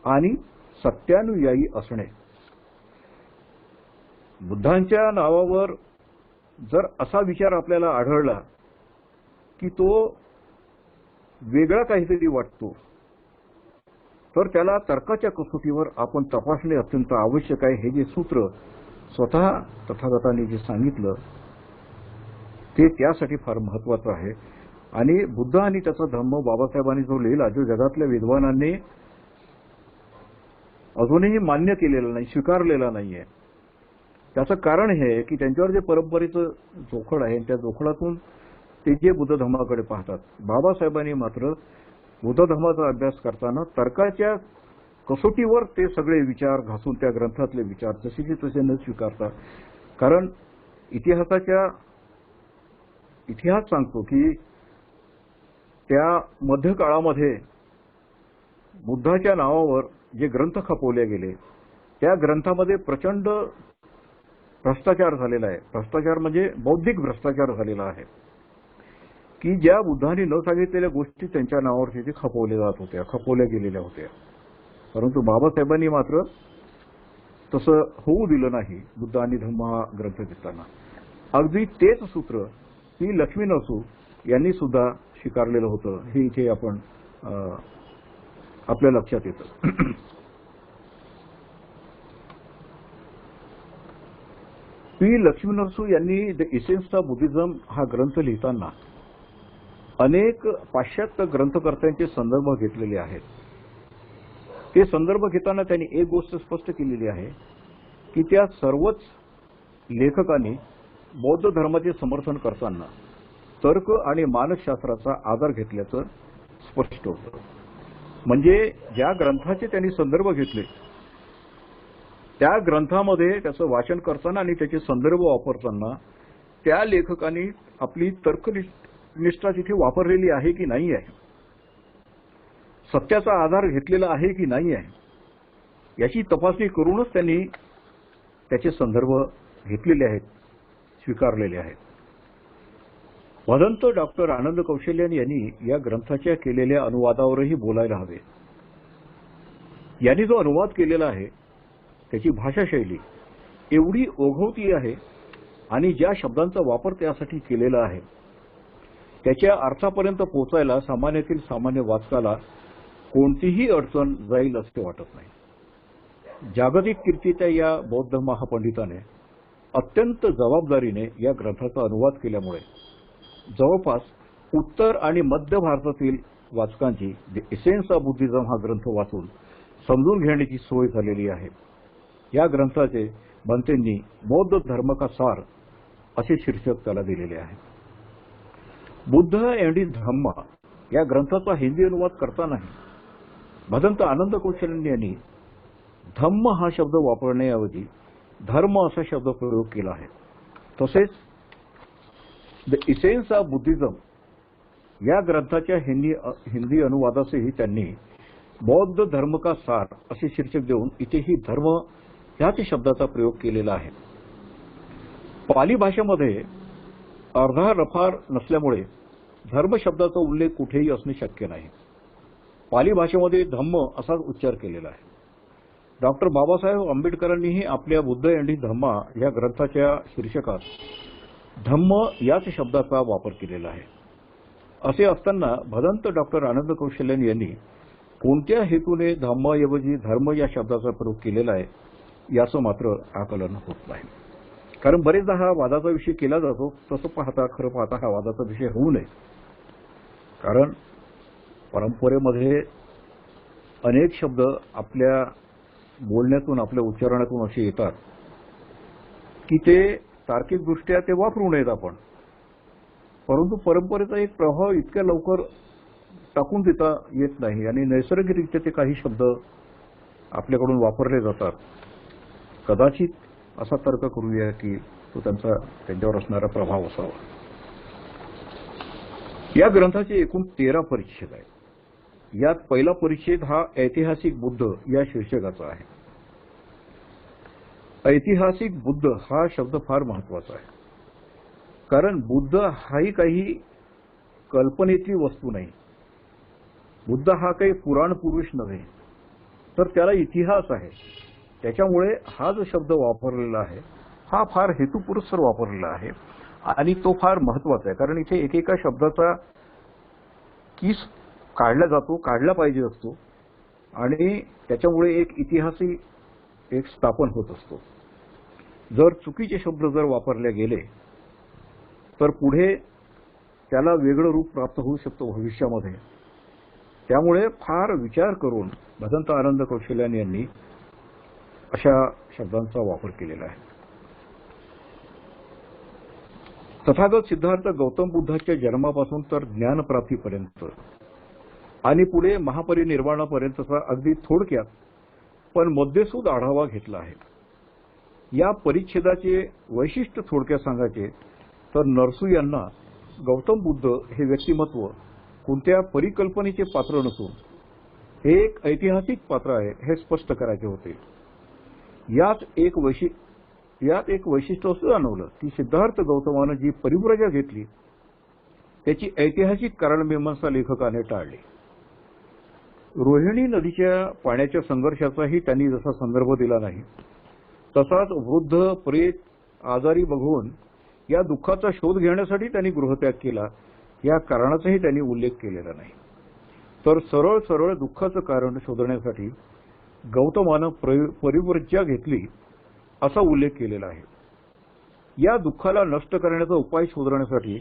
Speaker 4: आणि सत्यानुयायी असणे. बुद्धांच्या नावावर जर असा विचार आपल्याला आढळला की तो वेगळा काहीतरी वाटतो तर त्याला तर्काच्या कसोटीवर आपण तपासणे अत्यंत आवश्यक आहे. हे जे सूत्र स्वतः तथागतांनी जे सांगितलं ते त्यासाठी फार महत्वाचं आहे आणि बुद्ध आणि त्याचा धम्म बाबासाहेबांनी जो लिहिला जो जगातल्या विद्वानांनी अजूनही मान्य केलेला नाही स्वीकारलेला नाहीये त्याचं कारण हे की त्यांच्यावर जे परंपरेचं जोखड आहे त्या जोखडातून ते जे बुद्ध धर्माकडे पाहतात. बाबासाहेबांनी मात्र बुद्ध धर्माचा अभ्यास करताना तर्काच्या कसोटीवर ते सगळे विचार घासून त्या ग्रंथातले विचार जसेचे तसे न स्वीकारता कारण इतिहास सांगतो की त्या मध्यकाळामध्ये बुद्धाच्या नावावर जे ग्रंथ खपवले गेले त्या ग्रंथामध्ये प्रचंड भ्रष्टाचार झालेला आहे. भ्रष्टाचार म्हणजे बौद्धिक भ्रष्टाचार झालेला आहे की ज्या बुद्धांनी न सांगितलेल्या गोष्टी त्यांच्या नावावरती ते खपवल्या गेलेल्या होत्या. परंतु बाबासाहेबांनी मात्र तसं होऊ दिलं नाही. बुद्ध आणि धम्म हा ग्रंथ देताना अगदी तेच सूत्र ही लक्ष्मी नरसू यांनी सुद्धा स्वीकारलेलं होतं हे इथे आपण आपल्या लक्षात येतं. पी लक्ष्मी नरसू यांनी द इसेन्स ऑफ बुद्धिझम हा ग्रंथ लिहिताना अनेक पाश्चात्य ग्रंथकर्त्यांचे संदर्भ घेतलेले आहेत. ते संदर्भ घेताना त्यांनी एक गोष्ट स्पष्ट केलेली आहे की त्या सर्वच लेखकांनी बौद्ध धर्माचे समर्थन करताना तर्क आणि मानसशास्त्राचा आधार घेतल्याचं स्पष्ट होतं. म्हणजे ज्या ग्रंथाचे त्यांनी संदर्भ घेतले त्या ग्रंथामध्ये त्याचं वाचन करताना आणि त्याचे संदर्भ वापरताना त्या लेखकांनी आपली तर्कनिष्ठा तिथे वापरलेली आहे की नाही आहे सत्याचा आधार घेतलेला आहे की नाही आहे याची तपासणी करूनच त्यांनी त्याचे संदर्भ घेतलेले आहेत स्वीकारलेले आहेत. भदंत डॉक्टर आनंद कौशल्यान यांनी या ग्रंथाच्या केलेल्या अनुवादावरही बोलायला हवे. यांनी जो अनुवाद केलेला आहे त्याची भाषाशैली एवढी ओघवती आहे आणि ज्या शब्दांचा वापर त्यासाठी केलेला आहे त्याच्या अर्थापर्यंत पोहोचायला सामान्यातील सामान्य वाचकाला कोणतीही अडचण जाईल असे वाटत नाही. जागतिक कीर्तीच्या या बौद्ध महापंडिताने अत्यंत जबाबदारीने या ग्रंथाचा अनुवाद केल्यामुळे जवळपास उत्तर आणि मध्य भारतातील वाचकांची द एसेन्स ऑफ बुद्धिझम हा ग्रंथ वाचून समजून घेण्याची सोय झालेली आहे. या ग्रंथाचे भंतेंनी बौद्ध धर्म का सार असे शीर्षक त्याला दिलेले आहे. बुद्ध एंड हिज धम्मा या ग्रंथाचा हिंदी अनुवाद करतानाही भदंत आनंद कौशल्य यांनी धम्म हा शब्द वापरण्याऐवजी धर्म असा शब्द प्रयोग केला आहे. तसेच द इसेन्स ऑफ बुद्धिझम या ग्रंथाच्या हिंदी अनुवादासही त्यांनी बौद्ध धर्म का सार असे शीर्षक देऊन इथेही धर्म ह्याच शब्दाचा प्रयोग केलेला आहे. पाली भाषेमध्ये अर्धा रफार नसल्यामुळे धर्म शब्दाचा उल्लेख कुठेही असणे शक्य नाही. पाली भाषेमध्ये धम्म असाच उच्चार केलेला आहे. डॉक्टर बाबासाहेब आंबेडकरांनीही आपल्या बुद्ध एंड हिज धम्मा या ग्रंथाच्या शीर्षकात धम्म याच शब्दाचा वापर केलेला आहे. असे असताना भदंत डॉक्टर आनंद कौशल्यन यांनी कोणत्या हेतूने धम्माऐवजी धर्म या शब्दाचा प्रयोग केलेला आहे याचं मात्र आकलन होत नाही. कारण बरेचदा हा वादाचा विषय केला जातो. तसं खरं पाहता हा वादाचा विषय होऊ नये. कारण परंपरेमध्ये अनेक शब्द आपल्या बोलण्यातून आपल्या उच्चारणातून असे येतात की ते तार्किकदृष्ट्या ते वापरू नयेत आपण. परंतु परंपरेचा एक प्रभाव इतक्या लवकर टाकून देता येत नाही आणि नैसर्गिकरित्या ते काही शब्द आपल्याकडून वापरले जातात. कदाचित असा तर्क करूया की तो त्यांच्यावर असणारा प्रभाव असावा. या ग्रंथाचे एकूण 13 परिच्छेद आहेत. यात पहिला परिच्छेद हा ऐतिहासिक बुद्ध या शीर्षकाचा आहे. ऐतिहासिक बुद्ध हा शब्द फार महत्वाचा आहे. कारण बुद्ध हाही काही कल्पनेची वस्तू नाही. बुद्ध हा काही पुराण पुरुष नव्हे, तर त्याला इतिहास आहे. त्याच्यामुळे हा जो शब्द वापरलेला आहे हा फार हेतुपुरस्सर वापरलेला आहे आणि तो फार महत्वाचा आहे. कारण इथे एकेका शब्दाचा कीस काढला पाहिजे असतो आणि त्याच्यामुळे एक इतिहासी एक स्थापन होत असतो. जर चुकीचे शब्द जर वापरले गेले तर पुढे त्याला वेगळं रूप प्राप्त होऊ शकतो भविष्यामध्ये. त्यामुळे फार विचार करून भदंत आनंद कौशल्यन यांनी अशा शब्दांचा वापर केलेला आहे. तथागत सिद्धार्थ गौतम बुद्धाच्या जन्मापासून तर ज्ञानप्राप्तीपर्यंत आणि पुढे महापरिनिर्वाणापर्यंतचा अगदी थोडक्यात पण मुद्देसूद आढावा घेतला आहे. या परिच्छेदाचे वैशिष्ट्य थोडक्यात सांगायचे तर नरसू यांना गौतम बुद्ध हे व्यक्तिमत्व कोणत्या परिकल्पनेचे पात्र नसून हे एक ऐतिहासिक पात्र आहे हे स्पष्ट करायचे होते. यात एक वैशिष्ट्य असं जाणवलं की सिद्धार्थ गौतमानं जी परिव्रजा घेतली त्याची ऐतिहासिक कारणमीमांसा लेखकाने टाळली. रोहिणी नदीच्या पाण्याच्या संघर्षाचाही त्यांनी जसा संदर्भ दिला नाही, तसाच वृद्ध प्रेत आजारी बघून या दुःखाचा शोध घेण्यासाठी त्यांनी गृहत्याग केला या कारणाचाही त्यांनी उल्लेख केलेला नाही. तर सरळ सरळ दुःखाचं कारण शोधण्यासाठी गौतमानं परिव्रजा घेतली असा उल्लेख केलेला आहे. या दुःखाला नष्ट करण्याचा उपाय शोधण्यासाठी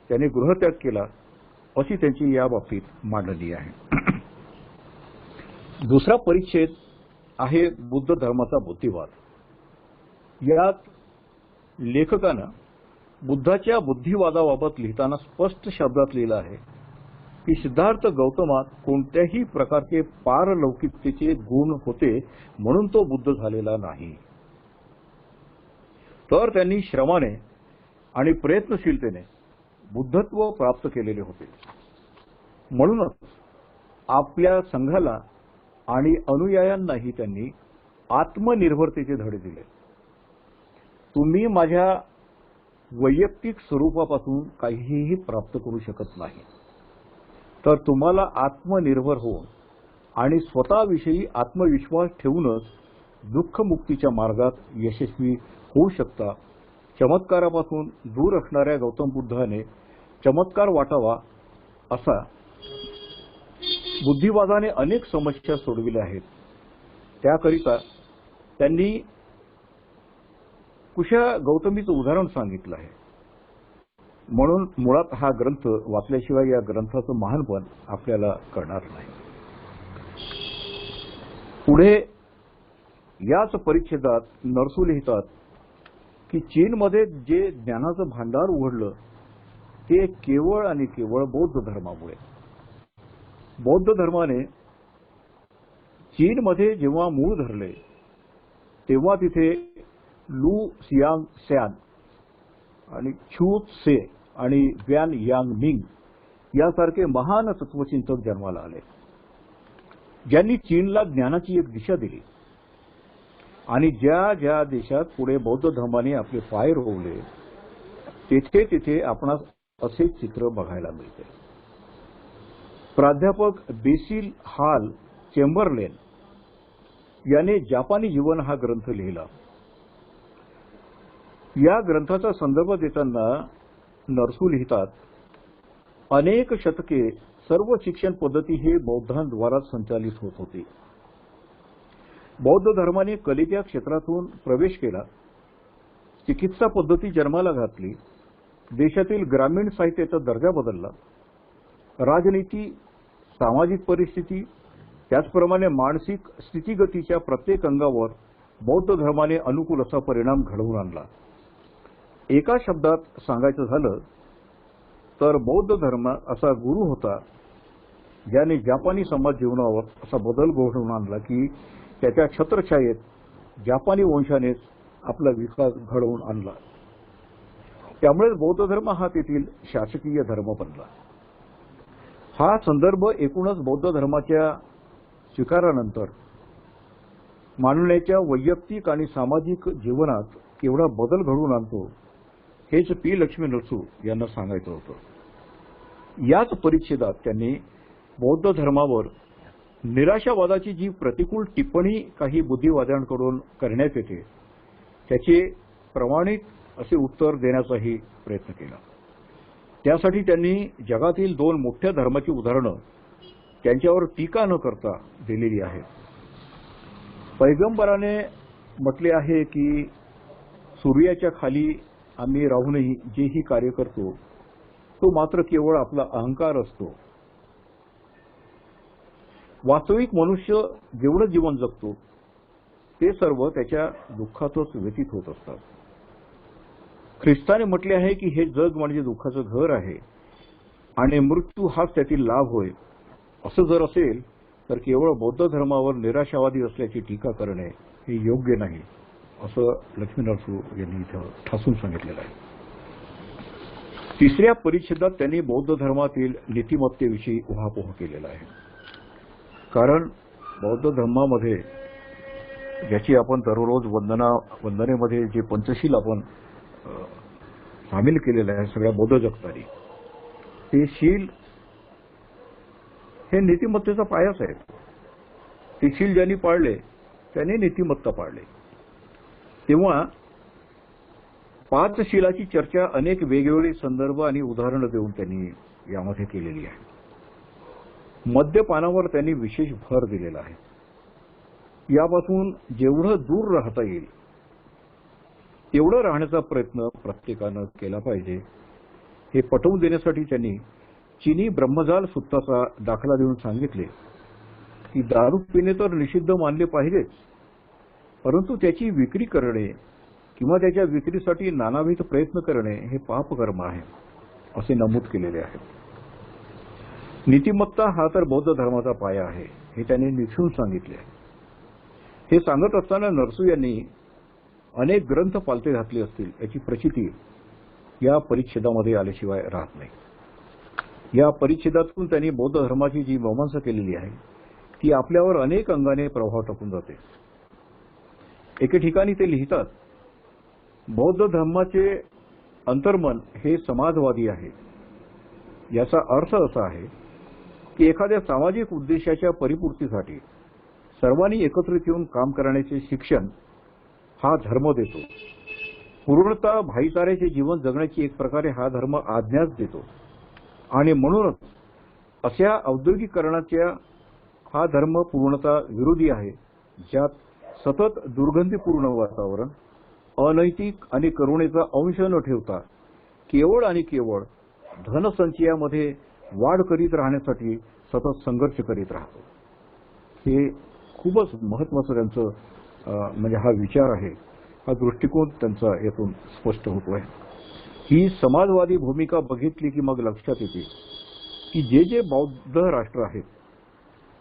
Speaker 4: त्यांनी गृहत्याग केला अशी त्यांची या बाबतीत मांडणी आहे. दुसरा परिच्छेद आहे बुद्ध धर्माचा बुद्धिवाद. यात लेखकानं बुद्धाच्या बुद्धिवादाबाबत लिहिताना स्पष्ट शब्दात लिहिलं आहे की सिद्धार्थ गौतमात कोणत्याही प्रकारचे पारलौकिकतेचे गुण होते म्हणून तो बुद्ध झालेला नाही, तर त्यांनी श्रमाने आणि प्रयत्नशीलतेने बुद्धत्व प्राप्त केलेले होते. म्हणूनच आपल्या संघाला आणि अनुयायांनाही त्यांनी आत्मनिर्भरतेचे धडे दिले. तुम्ही माझ्या वैयक्तिक स्वरूपापासून काहीही प्राप्त करू शकत नाही, तर तुम्हाला आत्मनिर्भर होऊन आणि स्वतःविषयी आत्मविश्वास ठेवूनच दुःखमुक्तीच्या मार्गात यशस्वी होऊ शकता. चमत्कारापासून दूर असणाऱ्या गौतम बुद्धाने चमत्कार वाटावा असा बुद्धिवादाने अनेक समस्या सोडविल्या आहेत. त्याकरिता त्यांनी कुशा गौतमीचं उदाहरण सांगितलं आहे. म्हणून मुळात हा ग्रंथ वाचल्याशिवाय या ग्रंथाचं महानपण आपल्याला कळणार नाही. पुढे याच परिच्छेदात नरसू लिहितात की चीनमध्ये जे ज्ञानाचं भांडार उघडलं ते केवळ आणि केवळ बौद्ध धर्मामुळे. बौद्ध धर्माने चीनमध्ये जेव्हा मूळ धरले तेव्हा तिथे लू सियांग सॅन आणि छू त्से आणि व्यान यांग मिंग यासारखे महान तत्वचिंतक जन्माला आले, ज्यांनी चीनला ज्ञानाची एक दिशा दिली. आणि ज्या ज्या देशात पुढे बौद्ध धर्माने आपले पाय रोवले तिथे तिथे आपणास असे चित्र बघायला मिळते. प्राध्यापक बेसिल हाल चेंबरलेन याने जापानी जीवन हा ग्रंथ लिहिला. या ग्रंथाचा संदर्भ देताना नरसू लिहितात, अनेक शतके सर्व शिक्षण पद्धती हे बौद्धांद्वारा संचालित होत होती. बौद्ध धर्माने कलेच्या क्षेत्रातून प्रवेश केला, चिकित्सा पद्धती जन्माला घातली, देशातील ग्रामीण साहित्याचा दर्जा बदलला, राजनीती, सामाजिक परिस्थिती, त्याचप्रमाणे मानसिक स्थितीगतीच्या प्रत्येक अंगावर बौद्ध धर्माने अनुकूल असा परिणाम घडवून आणला. एका शब्दात सांगायचं झालं तर बौद्ध धर्म असा गुरु होता ज्याने जापानी समाज जीवनावर असा बदल घडवून आणला की त्याच्या छत्रछायेत जापानी वंशानेच आपला विकास घडवून आणला. त्यामुळेच बौद्ध धर्म हा तेथील शासकीय धर्म बनला. हा संदर्भ एकूणच बौद्ध धर्माच्या स्वीकारानंतर मानवण्याच्या वैयक्तिक आणि सामाजिक जीवनात केवढा बदल घडवून आणतो हेच पी लक्ष्मी नरसू यांना सांगायचं होतं. याच परिच्छेदात त्यांनी बौद्ध धर्मावर निराशावादाची जी प्रतिकूल टिप्पणी काही बुद्धिवाद्यांकडून करण्यात येते त्याचे प्रमाणित असे उत्तर देण्याचाही प्रयत्न केला. त्यासाठी त्यांनी जगातील दोन मोठ्या धर्माची उदाहरणं त्यांच्यावर टीका न करता दिलेली आहेत. पैगंबराने म्हटले आहे की सूर्याच्या खाली आम्ही राहूनही जेही कार्य करतो तो मात्र केवळ आपला अहंकार असतो. वास्तविक मनुष्य जेवढं जीवन जगतो ते सर्व त्याच्या दुःखातच व्यतीत होत असतात. ख्रिस्ताने म्हटले आहे की हे जग म्हणजे दुःखाचं घर आहे आणि मृत्यू हाच त्यातील लाभ होय. असं जर असेल तर केवळ बौद्ध धर्मावर निराशावादी असल्याची टीका करणे हे योग्य नाही, असं लक्ष्मी नरसू यांनी इथं ठासून सांगितलेलं आहे. तिसऱ्या परिच्छेदात त्यांनी बौद्ध धर्मातील नीतिमत्तेविषयी उहापोह केलेला आहे. कारण बौद्ध धर्मामध्ये ज्याची आपण दररोज वंदनेमध्ये जे पंचशील आपण सामील केलेलं आहे सगळ्या बौद्ध जगतानी, ते शील हे नीतिमत्तेचा पायाच आहे. ते शील ज्यांनी पाळले त्यांनी नीतिमत्ता पाळले. तेव्हा पाच शीलाची चर्चा अनेक वेगवेगळे संदर्भ आणि उदाहरणं देऊन त्यांनी यामध्ये केलेली आहे. मद्यपानावर त्यांनी विशेष भर दिलेला आहे. यापासून जेवढं दूर राहता येईल तेवढं राहण्याचा प्रयत्न प्रत्येकानं केला पाहिजे हे पटवून देण्यासाठी त्यांनी चिनी ब्रह्मजाल सूत्राचा दाखला देऊन सांगितले की दारू पिणे तर निषिद्ध मानले पाहिजेच, परंतु त्याची विक्री करणे किंवा त्याच्या विक्रीसाठी नानाविध प्रयत्न करणे हे पापकर्म आहे असे नमूद केलेले आहे. नीतिमत्ता हा तर बौद्ध धर्माचा पाया आहे हे त्यांनी निश्चित सांगितले. हे सांगत असताना नरसू यांनी अनेक ग्रंथ पालथे घातले असतील याची प्रचिती या परिच्छेदामध्ये आल्याशिवाय राहत नाही. या परिच्छेदातून त्यांनी बौद्ध धर्माची जी मीमांसा केलेली आहे ती आपल्यावर अनेक अंगाने प्रभाव टाकून जाते. एके ठिकाणी ते लिहितात, बौद्ध धर्माचे अंतर्मन हे समाजवादी आहे. याचा अर्थ असा आहे की एखाद्या सामाजिक उद्देशाच्या परिपूर्तीसाठी सर्वांनी एकत्रित येऊन काम करण्याचे शिक्षण हा धर्म देतो. पूर्णतः भाईचाऱ्याचे जीवन जगण्याची एक प्रकारे हा धर्म आज्ञाच देतो. आणि म्हणूनच अशा औद्योगिकरणाच्या हा धर्म पूर्णतः विरोधी आहे, ज्यात सतत दुर्गंधीपूर्ण वातावरण, अनैतिक आणि करुणेचा अंश न ठेवता केवळ आणि केवळ धनसंचयामध्ये वाढ करीत राहण्यासाठी सतत संघर्ष करीत राहतो. हे खूपच महत्वाचं त्यांचं म्हणजे हा विचार आहे, हा दृष्टिकोन त्यांचा यातून स्पष्ट होतो आहे. ही समाजवादी भूमिका बघितली की मग लक्षात येते की जे जे बौद्ध राष्ट्र आहेत,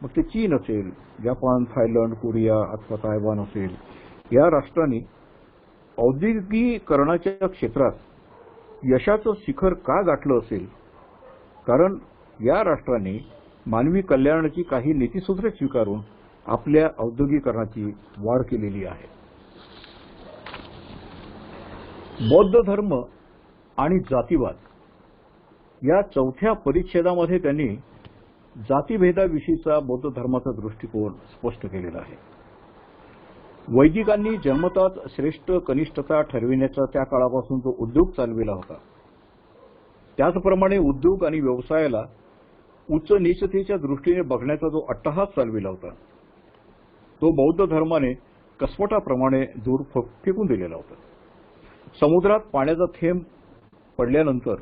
Speaker 4: मग ते चीन असेल, जपान, थायलंड, कोरिया अथवा तायवान असेल, या राष्ट्रांनी औद्योगिकीकरणाच्या क्षेत्रात यशाचं शिखर का गाठलं असेल? कारण या राष्ट्रांनी मानवी कल्याणाची काही नीतिसूत्रे स्वीकारून आपल्या औद्योगिकरणाची वाढ केलेली आहे. बौद्ध धर्म आणि जातीवाद या चौथ्या परिच्छेदामध्ये त्यांनी जातीभेदाविषयीचा बौद्ध धर्माचा दृष्टिकोन स्पष्ट केलेला आहे. वैदिकांनी जन्मताच श्रेष्ठ कनिष्ठता ठरविण्याचा त्या काळापासून जो उद्योग चालविला होता, त्याचप्रमाणे उद्योग आणि व्यवसायाला उच्च नीचतेच्या दृष्टीने बघण्याचा जो अट्टहास चालविला होता, तो बौद्ध धर्माने कसवटाप्रमाणे दूर फेकून दिलेला होता. समुद्रात पाण्याचा थेंब पडल्यानंतर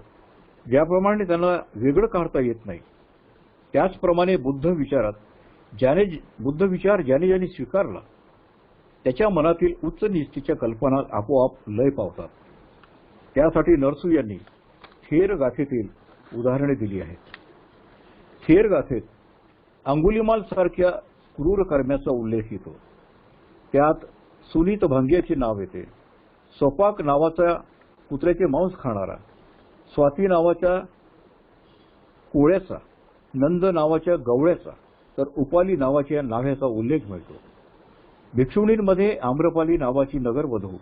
Speaker 4: ज्याप्रमाणे त्यांना वेगळं काढता येत नाही, त्याचप्रमाणे बुद्ध विचार ज्याने ज्याने स्वीकारला, त्याच्या मनातील उच्च निष्ठेच्या कल्पना आपोआप लय पावतात. त्यासाठी नरसू यांनी थेर गाथेतील उदाहरणे दिली आहेत. थेर गाथेत अंगुलीमाल सारख्या क्रूर कर्म्याचा उल्लेख येतो. त्यात सुनीत भंग्याचे नाव येते, सोपाक नावाचा कुत्र्याचे मांस खाणारा, स्वाती नावाच्या कोळ्याचा, नंद नावाच्या गवळ्याचा, तर उपाली नावाच्या नाव्याचा उल्लेख मिळतो. भिक्षुणींमध्ये आम्रपाली नावाची नगरवधू,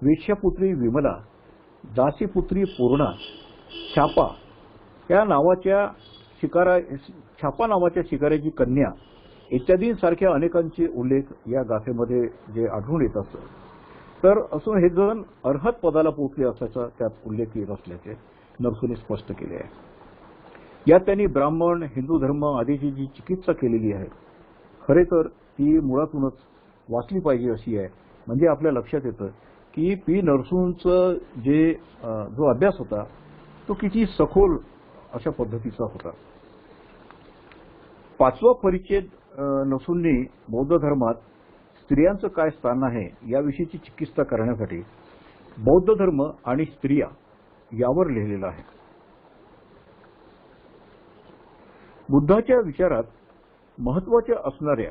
Speaker 4: वेश्यापुत्री विमला, दासीपुत्री पूर्णा, छापा नावाच्या शिकाऱ्याची कन्या इत्यादींसारख्या अनेकांचे उल्लेख या गाथेमध्ये जे आढळून येत असतात. तर असून हे जण अर्हत पदाला पोहोचले असल्याचा त्यात उल्लेख येत असल्याचे नरसूने स्पष्ट केले आहे. यात त्यांनी ब्राह्मण, हिंदू धर्म आदीची जी चिकित्सा केलेली आहे, खरे तर ती मुळातूनच वाचली पाहिजे अशी आहे. म्हणजे आपल्या लक्षात येतं की पी नरसूंचं जो अभ्यास होता तो किती सखोल अशा पद्धतीचा होता. 5वा परिच्छेद नरसूंनी बौद्ध धर्मात स्त्रियांचं काय स्थान आहे याविषयीची चिकित्सा करण्यासाठी बौद्ध धर्म आणि स्त्रिया यावर लिहिलेलं आहे. बुद्धाच्या विचारात महत्वाच्या असणाऱ्या,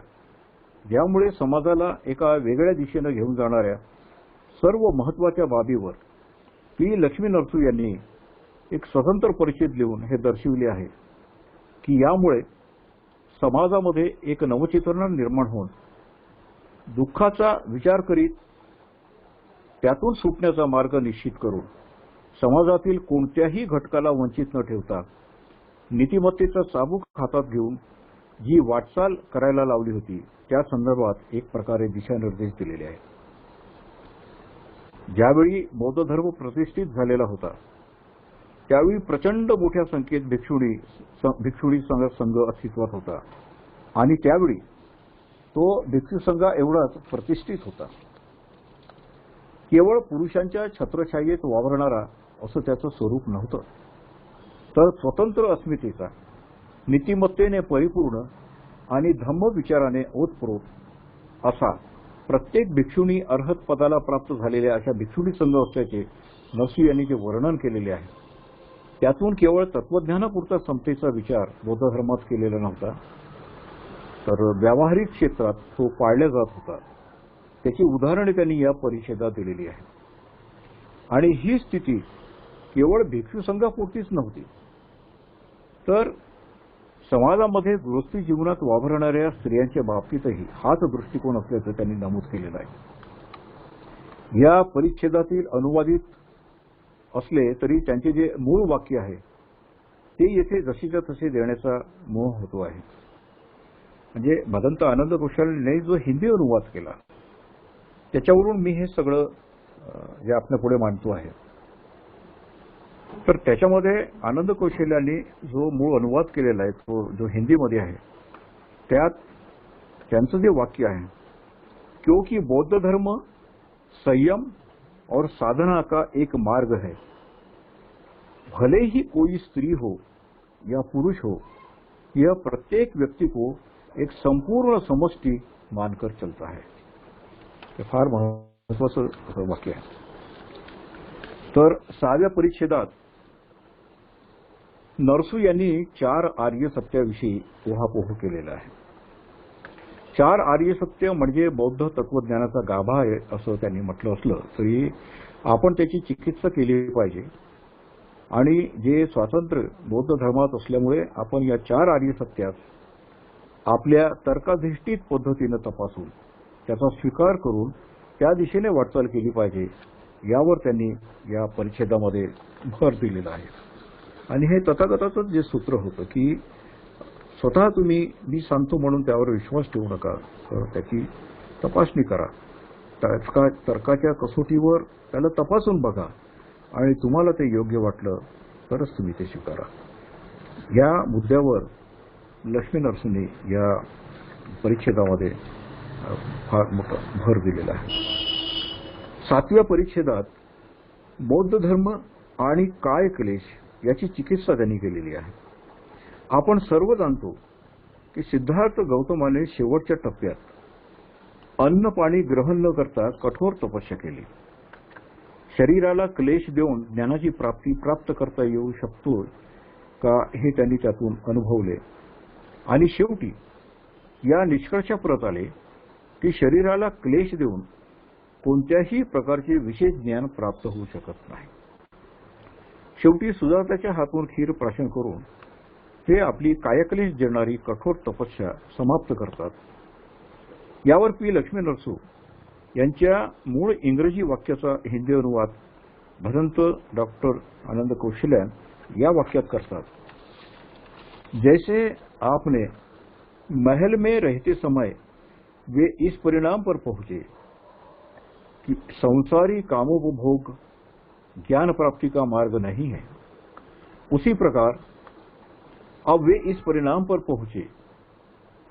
Speaker 4: ज्यामुळे समाजाला एका वेगळ्या दिशेनं घेऊन जाणाऱ्या सर्व महत्वाच्या बाबीवर पी लक्ष्मी नरसू यांनी एक स्वतंत्र परिच्छेद लिहून हे दर्शविले आहे की यामुळे समाजामध्ये एक नवचेतना निर्माण होऊन दुःखाचा विचार करीत त्यातून सुटण्याचा मार्ग निश्चित करून समाजातील कोणत्याही घटकाला वंचित न ठेवता नीतिमत्तेचा चाबूक हातात घेऊन जी वाटचाल करायला लावली होती, त्या संदर्भात एक प्रकारे दिशानिर्देश दिलेले आहेत. ज्यावेळी बौद्ध धर्म प्रतिष्ठित झालेला होता, त्यावेळी प्रचंड मोठ्या संख्येत भिक्षुणी संघ अस्तित्वात होता आणि त्यावेळी तो भिक्षू संघा एवढाच प्रतिष्ठित होता. केवळ पुरुषांच्या छत्रछायेत वावरणारा असं त्याचं स्वरूप नव्हतं, तर स्वतंत्र अस्मितेचा, नीतिमत्तेने परिपूर्ण आणि धम्म विचाराने ओतप्रोत असा प्रत्येक भिक्षुणी अर्हत पदाला प्राप्त झालेल्या अशा भिक्षुणी संघ असल्याचे नरसू यांनी जे वर्णन केलेले आहे, त्यातून केवळ तत्वज्ञानापुरता समतेचा विचार बौद्ध धर्मात केलेला नव्हता, तर व्यावहारिक क्षेत्रात तो पाळला जात होता. त्याची उदाहरणे त्यांनी या परिच्छेदात दिलेली आहे. आणि ही स्थिती केवळ भिक्षू संघापुरतीच नव्हती, तर समाजामध्ये गृहस्थी जीवनात वावरणाऱ्या स्त्रियांच्या बाबतीतही हाच दृष्टिकोन असल्याचं त्यांनी नमूद केलेलं आहे. या परिच्छेदातील अनुवादित असले तरी त्यांचे जे मूळ वाक्य आहे ते येथे जशीच्या तसे देण्याचा मोह होतो आहे. म्हणजे भदंत आनंद घोषालने जो हिंदी अनुवाद केला त्याच्यावरून मी हे सगळं जे आपल्या पुढे मांडतो आहे. तर त्याच्यामध्ये आनंद कौशल्यांनी जो मूळ अनुवाद केलेला आहे तो जो हिंदीमध्ये आहे त्यात त्यांचं जे वाक्य आहे क्योंकि बौद्ध धर्म संयम और साधना का एक मार्ग है, भले ही कोई स्त्री हो या पुरुष हो, यह प्रत्येक व्यक्ति को एक संपूर्ण समष्टि मानकर चलता है. हे फार महत्वाचं वाक्य आहे. तर 6व्या परिच्छेदात नरसू यांनी 4 आर्य सत्याविषयी उहापोह केलेला आहे. 4 आर्य सत्य म्हणजे बौद्ध तत्वज्ञानाचा गाभा आहे असं त्यांनी म्हटलं असलं तरी आपण त्याची चिकित्सा केली पाहिजे. आणि जे स्वातंत्र्य बौद्ध धर्मात असल्यामुळे आपण या 4 आर्य सत्यात आपल्या तर्काधिष्ठित पद्धतीनं तपासून त्याचा स्वीकार करून त्या दिशेने वाटचाल केली पाहिजे यावर त्यांनी या परिच्छेदामध्ये भर दिलेला आहे. आणि हे तथागताचं जे सूत्र होतं की स्वतः तुम्ही मी सांगतो म्हणून त्यावर विश्वास ठेवू नका, तर त्याची तपासणी करा, तर्काच्या कसोटीवर त्याला तपासून बघा आणि तुम्हाला ते योग्य वाटलं तरच तुम्ही ते स्वीकारा. या मुद्द्यावर लक्ष्मी नरसूंनी या परिच्छेदामध्ये फार मोठा भर दिलेला आहे. 7व्या परिच्छेदात बौद्ध धर्म आणि काय क्लेश याची चिकित्सा त्यांनी केलेली आहे. आपण सर्व जाणतो की सिद्धार्थ गौतमाने शेवटच्या टप्प्यात अन्न पाणी ग्रहण न करता कठोर तपस्या केली. शरीराला क्लेश देऊन ज्ञानाची प्राप्ती प्राप्त करता येऊ शकतो का हे त्यांनी त्यातून अनुभवले आणि शेवटी या निष्कर्षाप्रत आले की शरीराला क्लेश देऊन कोणत्याही प्रकारचे विशेष ज्ञान प्राप्त होऊ शकत नाही. शेवटी सुजाताच्या हातून खीर प्राशन करून ते आपली कायक्लेश देणारी कठोर तपस्या समाप्त करतात. यावर पी लक्ष्मी नरसू यांच्या मूळ इंग्रजी वाक्याचा हिंदी अनुवाद भदंत डॉक्टर आनंद कौशल्यान या वाक्यात करतात. जैसे आपने महल में रहते समय वे इस परिणाम पर पहुंचे कि संसारी कामोपभोग ज्ञान प्राप्ति का मार्ग नहीं है, उसी प्रकार अब वे इस परिणाम पर पहुंचे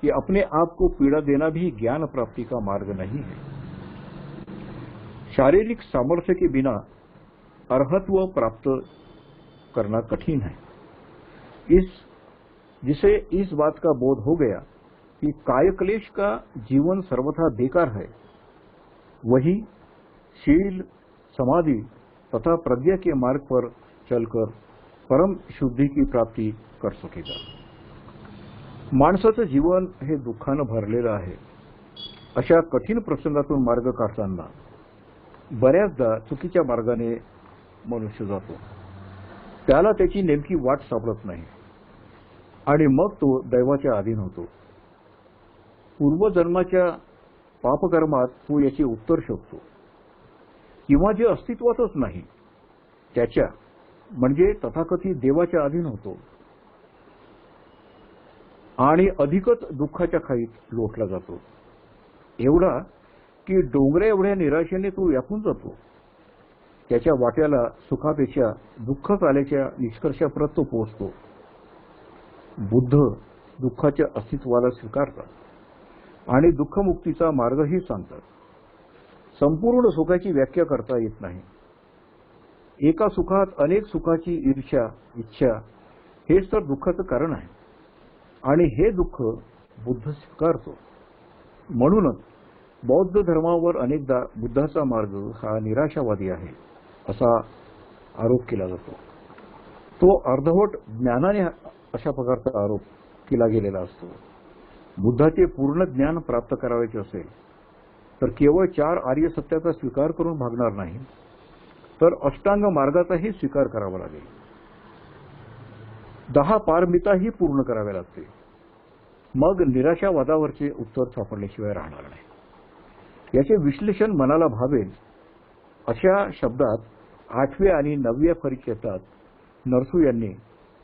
Speaker 4: कि अपने आप को पीड़ा देना भी ज्ञान प्राप्ति का मार्ग नहीं है. शारीरिक सामर्थ्य के बिना अर्हत्व प्राप्त करना कठिन है. जिसे इस बात का बोध हो गया कि कायक्लेश का जीवन सर्वथा बेकार है, वही शील समाधि तथा प्रज्ञा के मार्ग पर चलकर परम शुद्धि की प्राप्ती कर सकेगा. माणसाचं जीवन हे दुःखानं भरलेलं आहे. अशा कठीण प्रसंगातून मार्ग काढताना बऱ्याचदा चुकीच्या मार्गाने मनुष्य जातो. त्याला त्याची नेमकी वाट सापडत नाही आणि मग तो दैवाच्या अधीन होतो. पूर्वजन्माच्या पापकर्मात तो याचे उत्तर शोधतो किंवा जे अस्तित्वातच नाही त्याच्या म्हणजे तथाकथित देवाच्या अधीन होतो आणि अधिकच दुःखाच्या खाईत लोटला जातो. एवढा की डोंगरा एवढ्या निराशेने तो व्यापून जातो. त्याच्या वाट्याला सुखापेक्षा दुःखच आल्याच्या निष्कर्षाप्रत तो पोहोचतो. बुद्ध दुःखाच्या अस्तित्वाला स्वीकारतात आणि दुःखमुक्तीचा मार्गही सांगतात. संपूर्ण सुखाची व्याख्या करता येत नाही. एका सुखात अनेक सुखाची ईर्ष्या इच्छा हेच तर दुःखाचं कारण आहे आणि हे दुःख बुद्ध स्वीकारतो. म्हणूनच बौद्ध धर्मावर अनेकदा बुद्धाचा मार्ग हा निराशावादी आहे असा आरोप केला जातो. तो अर्धवट ज्ञानाने अशा प्रकारचा आरोप केला गेलेला असतो. बुद्धाचे पूर्ण ज्ञान प्राप्त करायचे असेल तर केवळ 4 आर्य सत्याचा स्वीकार करून भागणार नाही, तर अष्टांग मार्गाचाही स्वीकार करावा लागेल. 10 पारमिताही पूर्ण कराव्या लागतील. मग निराशावादावरचे उत्तर सापडल्याशिवाय राहणार नाही. याचे विश्लेषण मनाला भावेल अशा शब्दात 8व्या आणि 9व्या परिच्छेदात नरसू यांनी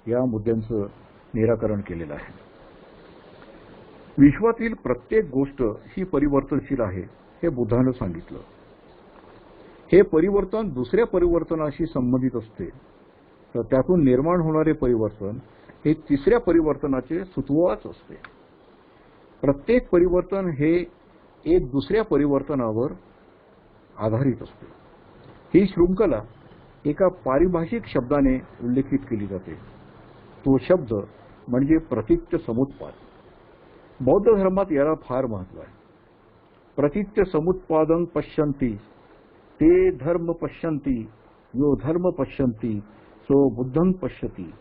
Speaker 4: या मुद्द्यांचं निराकरण केलेलं आहे. विश्वातील प्रत्येक गोष्ट ही परिवर्तनशील आहे हे बुद्धानं सांगितलं. हे परिवर्तन दुसऱ्या परिवर्तनाशी संबंधित असते तर त्यातून निर्माण होणारे परिवर्तन हे तिसऱ्या परिवर्तनाचे सुतोवाच असते. प्रत्येक परिवर्तन हे एक दुसऱ्या परिवर्तनावर आधारित असते. ही शृंखला एका पारिभाषिक शब्दाने उल्लेखित केली जाते. तो शब्द म्हणजे प्रतीच्य समुत्पाद. बौद्ध धर्मात याला फार महत्व आहे. प्रतीच्य समुत्पादं पश्यन्ति ते धर्म पश्यन्ति यो धर्म पश्यन्ति सो बुद्धं पश्यति.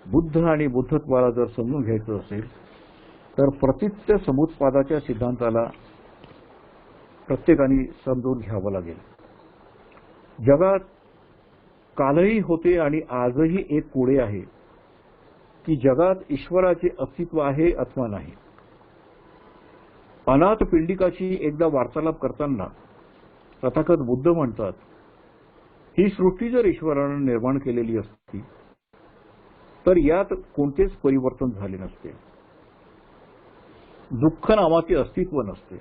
Speaker 4: बुद्ध आणि बुद्धत्वाला जर समजून घ्यायचं असेल तर प्रतीच्य समुत्पादाच्या सिद्धांताला प्रत्येकाने समजून घ्यावं लागेल. जगात कालही होते आणि आजही एक कोडे आहे की जगात ईश्वराचे अस्तित्व आहे अथवा नाही. अनाथ पिंडिकाशी एकदा वार्तालाप करताना तथागत बुद्ध म्हणतात, ही सृष्टी जर ईश्वरानं निर्माण केलेली असती तर यात कोणतेच परिवर्तन झाले नसते. दुःख नावाचे अस्तित्व नसते.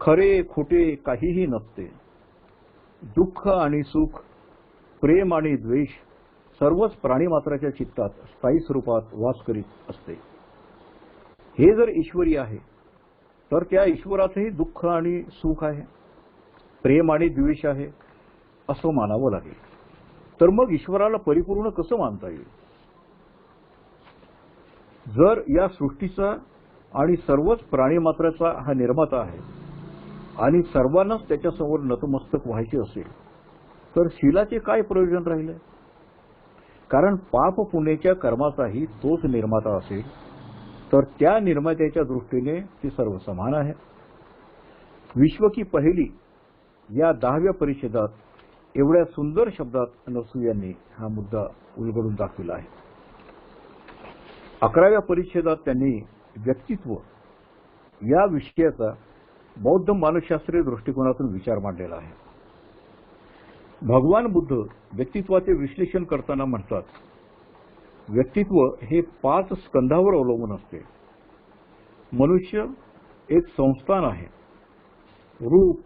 Speaker 4: खरे खोटे काहीही नसते. दुःख आणि सुख, प्रेम आणि द्वेष सर्वच प्राणीमात्राच्या चित्तात स्थायी स्वरूपात वास करीत असते. हे जर ईश्वरी आहे तर त्या ईश्वरातही दुःख आणि सुख आहे, प्रेम आणि द्वेष आहे असं मानावं लागेल. तर मग ईश्वराला परिपूर्ण कसं मानता येईल? जर या सृष्टीचा आणि सर्वच प्राणीमात्राचा हा निर्माता आहे आणि सर्वांनाच त्याच्यासमोर नतमस्तक व्हायचे असेल तर शीलाचे काय प्रयोजन राहिले? कारण पाप पुण्याच्या कर्माचाही तोच निर्माता असेल तर त्या निर्मात्याच्या दृष्टीने ते सर्व समान आहे. विश्व की पहिली या 10व्या परिच्छेदात एवढ्या सुंदर शब्दात नरसू यांनी हा मुद्दा उलगडून दाखविला आहे. 11व्या परिच्छेदात त्यांनी व्यक्तित्व या विषयाचा बौद्ध मानसशास्त्रीय दृष्टिकोनातून विचार मांडलेला आहे. भगवान बुद्ध व्यक्तित्वाचे विश्लेषण करताना म्हणतात, व्यक्तित्व हे 5 स्कंधावर अवलंबून असते. मनुष्य एक संस्थान आहे. रूप,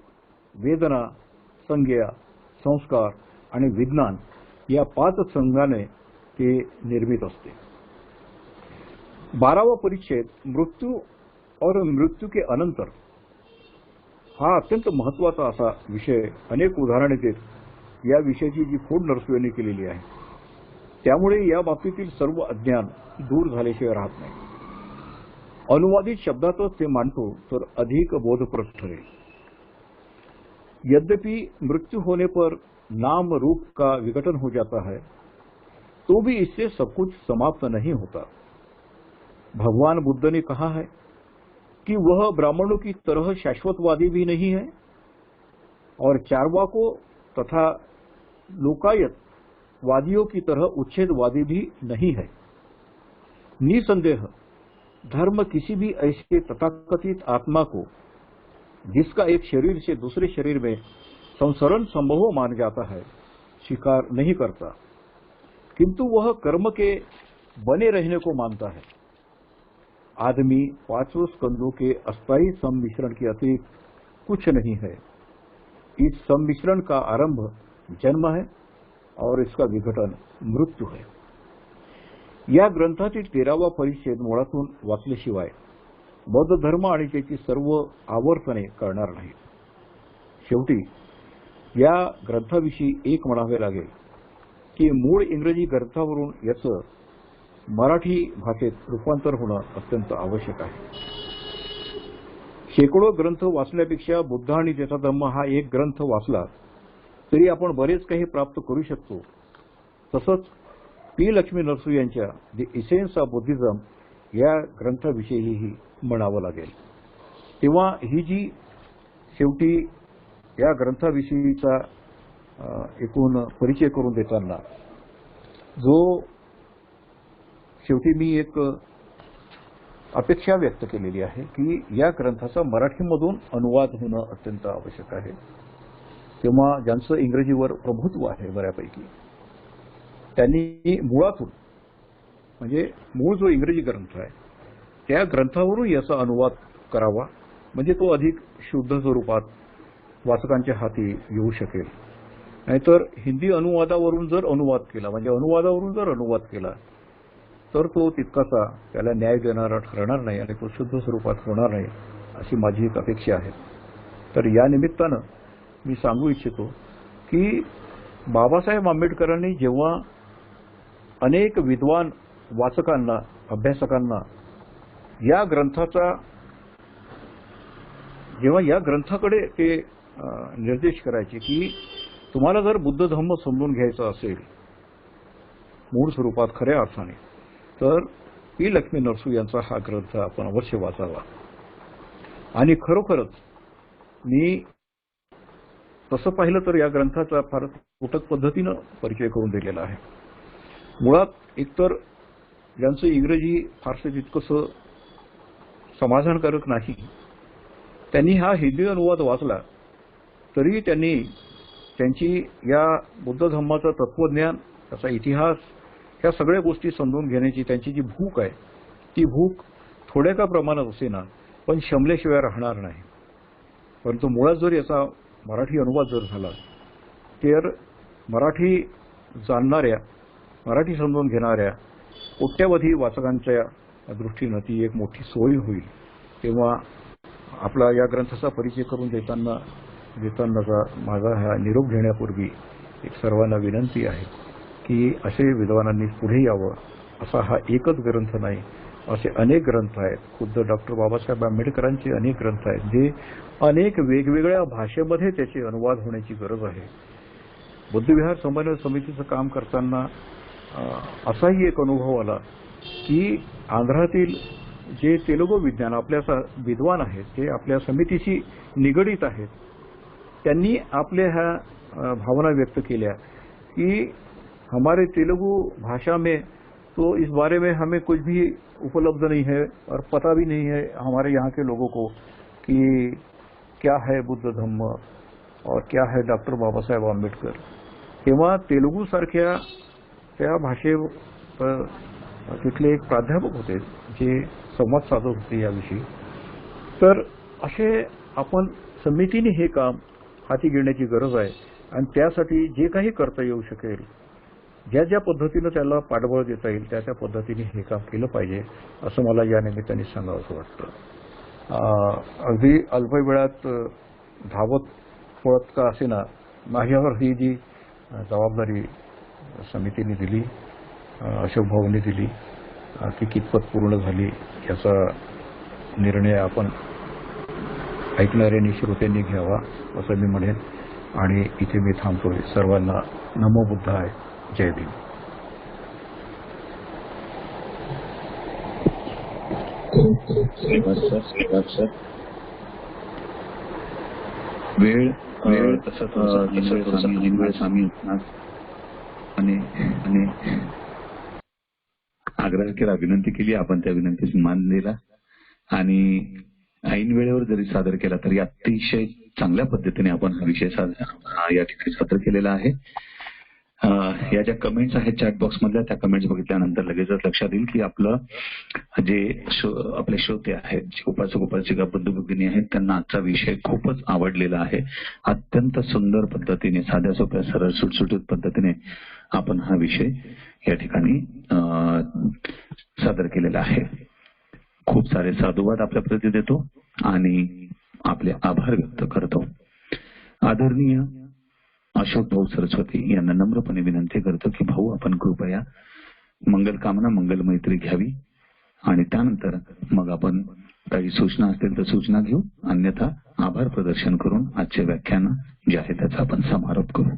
Speaker 4: वेदना, संज्ञा, संस्कार आणि विज्ञान या 5 संघाने ते निर्मित असते. 12वां परिच्छेद मृत्यू और मृत्यू के अनंतर हा अत्यंत महत्वाचा असा विषय अनेक उदाहरणे देत या विषयाची जी फोड नरसू यांनी केलेली आहे त्यामुळे या बाबतीतील सर्व अज्ञान दूर झाल्याशिवाय राहत नाही. अनुवादित शब्दातच ते मांडतो तर अधिक बोधप्रद ठरेल. यद्यपि मृत्यु होने पर नाम रूप का विघटन हो जाता है तो भी इससे सब कुछ समाप्त नहीं होता. भगवान बुद्ध ने कहा है कि वह ब्राह्मणों की तरह शाश्वतवादी भी नहीं है और चार्वाकों तथा लोकायत वादियों की तरह उच्छेदवादी भी नहीं है. निसंदेह धर्म किसी भी ऐसे तथाकथित आत्मा को जिसका एक शरीर से दूसरे शरीर में संसरण संभव मान जाता है स्वीकार नहीं करता, किंतु वह कर्म के बने रहने को मानता है. आदमी 5 स्कंदों के अस्थायी सम्मिश्रण के अतिरिक्त कुछ नहीं है. इस सम्मिश्रण का आरंभ जन्म है और इसका विघटन मृत्यू है. या ग्रंथातील 13वा परिच्छेद मुळातून वाचल्याशिवाय बौद्ध धर्म आणि त्याची सर्व आवर्तने कळणार नाहीत. शेवटी या ग्रंथाविषयी एक म्हणावे लागेल की मूळ इंग्रजी ग्रंथावरून याचं मराठी भाषेत रूपांतर होणं अत्यंत आवश्यक आहे. शेकडो ग्रंथ वाचण्यापेक्षा बुद्ध आणि त्याचा धम्म हा एक ग्रंथ वाचला तरी आपण बरेच काही प्राप्त करू शकतो. तसंच पी लक्ष्मी नरसू यांच्या द इसेन्स ऑफ बुद्धिझम या ग्रंथाविषयीही म्हणावं लागेल. तेव्हा ही जी शेवटी या ग्रंथाविषयीचा एकूण परिचय करून देताना जो शेवटी मी एक अपेक्षा व्यक्त केलेली आहे की या ग्रंथाचा मराठीमधून अनुवाद होणं अत्यंत आवश्यक आहे. तेव्हा ज्यांचं इंग्रजीवर प्रभुत्व आहे बऱ्यापैकी त्यांनी मुळातून म्हणजे मूळ जो इंग्रजी ग्रंथ आहे त्या ग्रंथावरून याचा अनुवाद करावा म्हणजे तो अधिक शुद्ध स्वरूपात वाचकांच्या हाती येऊ शकेल नाहीतर हिंदी अनुवादावरून जर अनुवाद केला, म्हणजे अनुवादावरून जर अनुवाद केला तर तो तितकासा त्याला न्याय देणारा ठरणार नाही आणि तो शुद्ध स्वरूपात होणार नाही, अशी माझी एक अपेक्षा आहे. तर या निमित्तानं मी सांगू इच्छितो की बाबासाहेब आंबेडकरांनी जेव्हा अनेक विद्वान वाचकांना, अभ्यासकांना या ग्रंथाकडे ते निर्देश करायचे की तुम्हाला जर बुद्ध धम्म समजून घ्यायचा असेल मूळ स्वरूपात खऱ्या अर्थाने, तर पी लक्ष्मी नरसू यांचा हा ग्रंथ आपण अवश्य वाचावा. आणि खरोखरच मी तसं पाहिलं तर या ग्रंथाचा फार तुटक पद्धतीनं परिचय करून दिलेला आहे. मुळात एकतर ज्यांचं इंग्रजी फारसं तितकंसं समाधानकारक नाही, त्यांनी हा हिंदी अनुवाद वाचला तरी त्यांनी त्यांची या बुद्ध धम्माचं तत्वज्ञान, त्याचा इतिहास, ह्या सगळ्या गोष्टी समजून घेण्याची त्यांची जी भूक आहे, ती भूक थोड्या का प्रमाणात असेना पण शमल्याशिवाय राहणार नाही. परंतु मुळात जर याचा मराठी अनुवाद जर झाला तर मराठी जाणणाऱ्या, मराठी समजून घेणाऱ्या कोट्यावधी वाचकांच्या दृष्टीनं ती एक मोठी सोय होईल. तेव्हा आपला या ग्रंथाचा परिचय करून देतानाचा माझा हा निरोप घेण्यापूर्वी एक सर्वांना विनंती आहे की असे विद्वानांनी पुढे यावं. असा हा एकच ग्रंथ नाही, असे अनेक ग्रंथ आहेत. खुद्द डॉक्टर बाबासाहेब आंबेडकरांचे अनेक ग्रंथ आहेत जे अनेक वेगवेगळ्या भाषेमध्ये त्याचे अनुवाद होण्याची गरज आहे. बुद्धविहार समन्वय समितीचं काम करताना असाही एक अनुभव आला की आंध्रातील जे तेलुगू विद्वान आपल्या विद्वान आहेत, ते आपल्या समितीशी निगडीत आहेत, त्यांनी आपल्या ह्या भावना व्यक्त केल्या की हमारे तेलुगु भाषा में तो इस बारे में हमें कुछ भी उपलब्ध नहीं है और पता भी नहीं है हमारे यहाँ के लोगों को कि क्या है बुद्ध धम्म और क्या है डॉक्टर बाबासाहेब आंबेडकर. तेव्हा तेलुगू सारख्या त्या भाषे तिथले एक प्राध्यापक होते जे संवाद साधत होते याविषयी. तर असे आपण समितीने हे काम हाती घेण्याची गरज आहे आणि त्यासाठी जे काही करता येऊ शकेल, ज्या ज्या पद्धतीनं त्याला पाठबळ देता येईल त्या त्या पद्धतीने हे काम केलं पाहिजे, असं मला या निमित्ताने सांगावंसं वाटतं. अगदी अल्प वेळात धावत पळत का असेना माझ्यावर ही जी जबाबदारी समितीने दिली, अशोक भाऊंनी दिली, ती कितपत पूर्ण झाली याचा निर्णय आपण ऐकणाऱ्यांनी, श्रोत्यांनी घ्यावा असं मी म्हणेन. आणि इथे मी थांबतोय. सर्वांना नमो बुद्धाय. जय भीम.
Speaker 1: वेळ तसंच वेळ सामी असणार आणि आग्रह केला, विनंती केली, आपण त्या विनंतीस मान दिला आणि ऐन वेळेवर जरी सादर केला तरी अतिशय चांगल्या पद्धतीने आपण हा विषय या ठिकाणी सादर केलेला आहे. या ज्या कमेंट्स आहेत चॅट बॉक्स मधल्या, त्या कमेंट्स बघितल्यानंतर लगेचच लक्षात येईल की आपलं जे आपले श्रोते आहेत, जे उपासक उपासिका बुद्ध भगिनी आहेत, त्यांना आजचा विषय खूपच आवडलेला आहे. अत्यंत सुंदर पद्धतीने, साध्या सोप्या सरळ सुटसुटीत पद्धतीने आपण हा विषय या ठिकाणी सादर केलेला आहे. खूप सारे साधुवाद आपल्या प्रती देतो आणि आपले आभार व्यक्त करतो. आदरणीय अशोक भाऊ सरस्वती यांना नम्रपणे विनंती करतो की भाऊ आपण कृपया मंगल कामना, मंगल मैत्री घ्यावी आणि त्यानंतर मग आपण काही सूचना असतील तर सूचना घेऊ, अन्यथा आभार प्रदर्शन करून आजचे व्याख्यान जे आहे त्याचा आपण समारोप करू.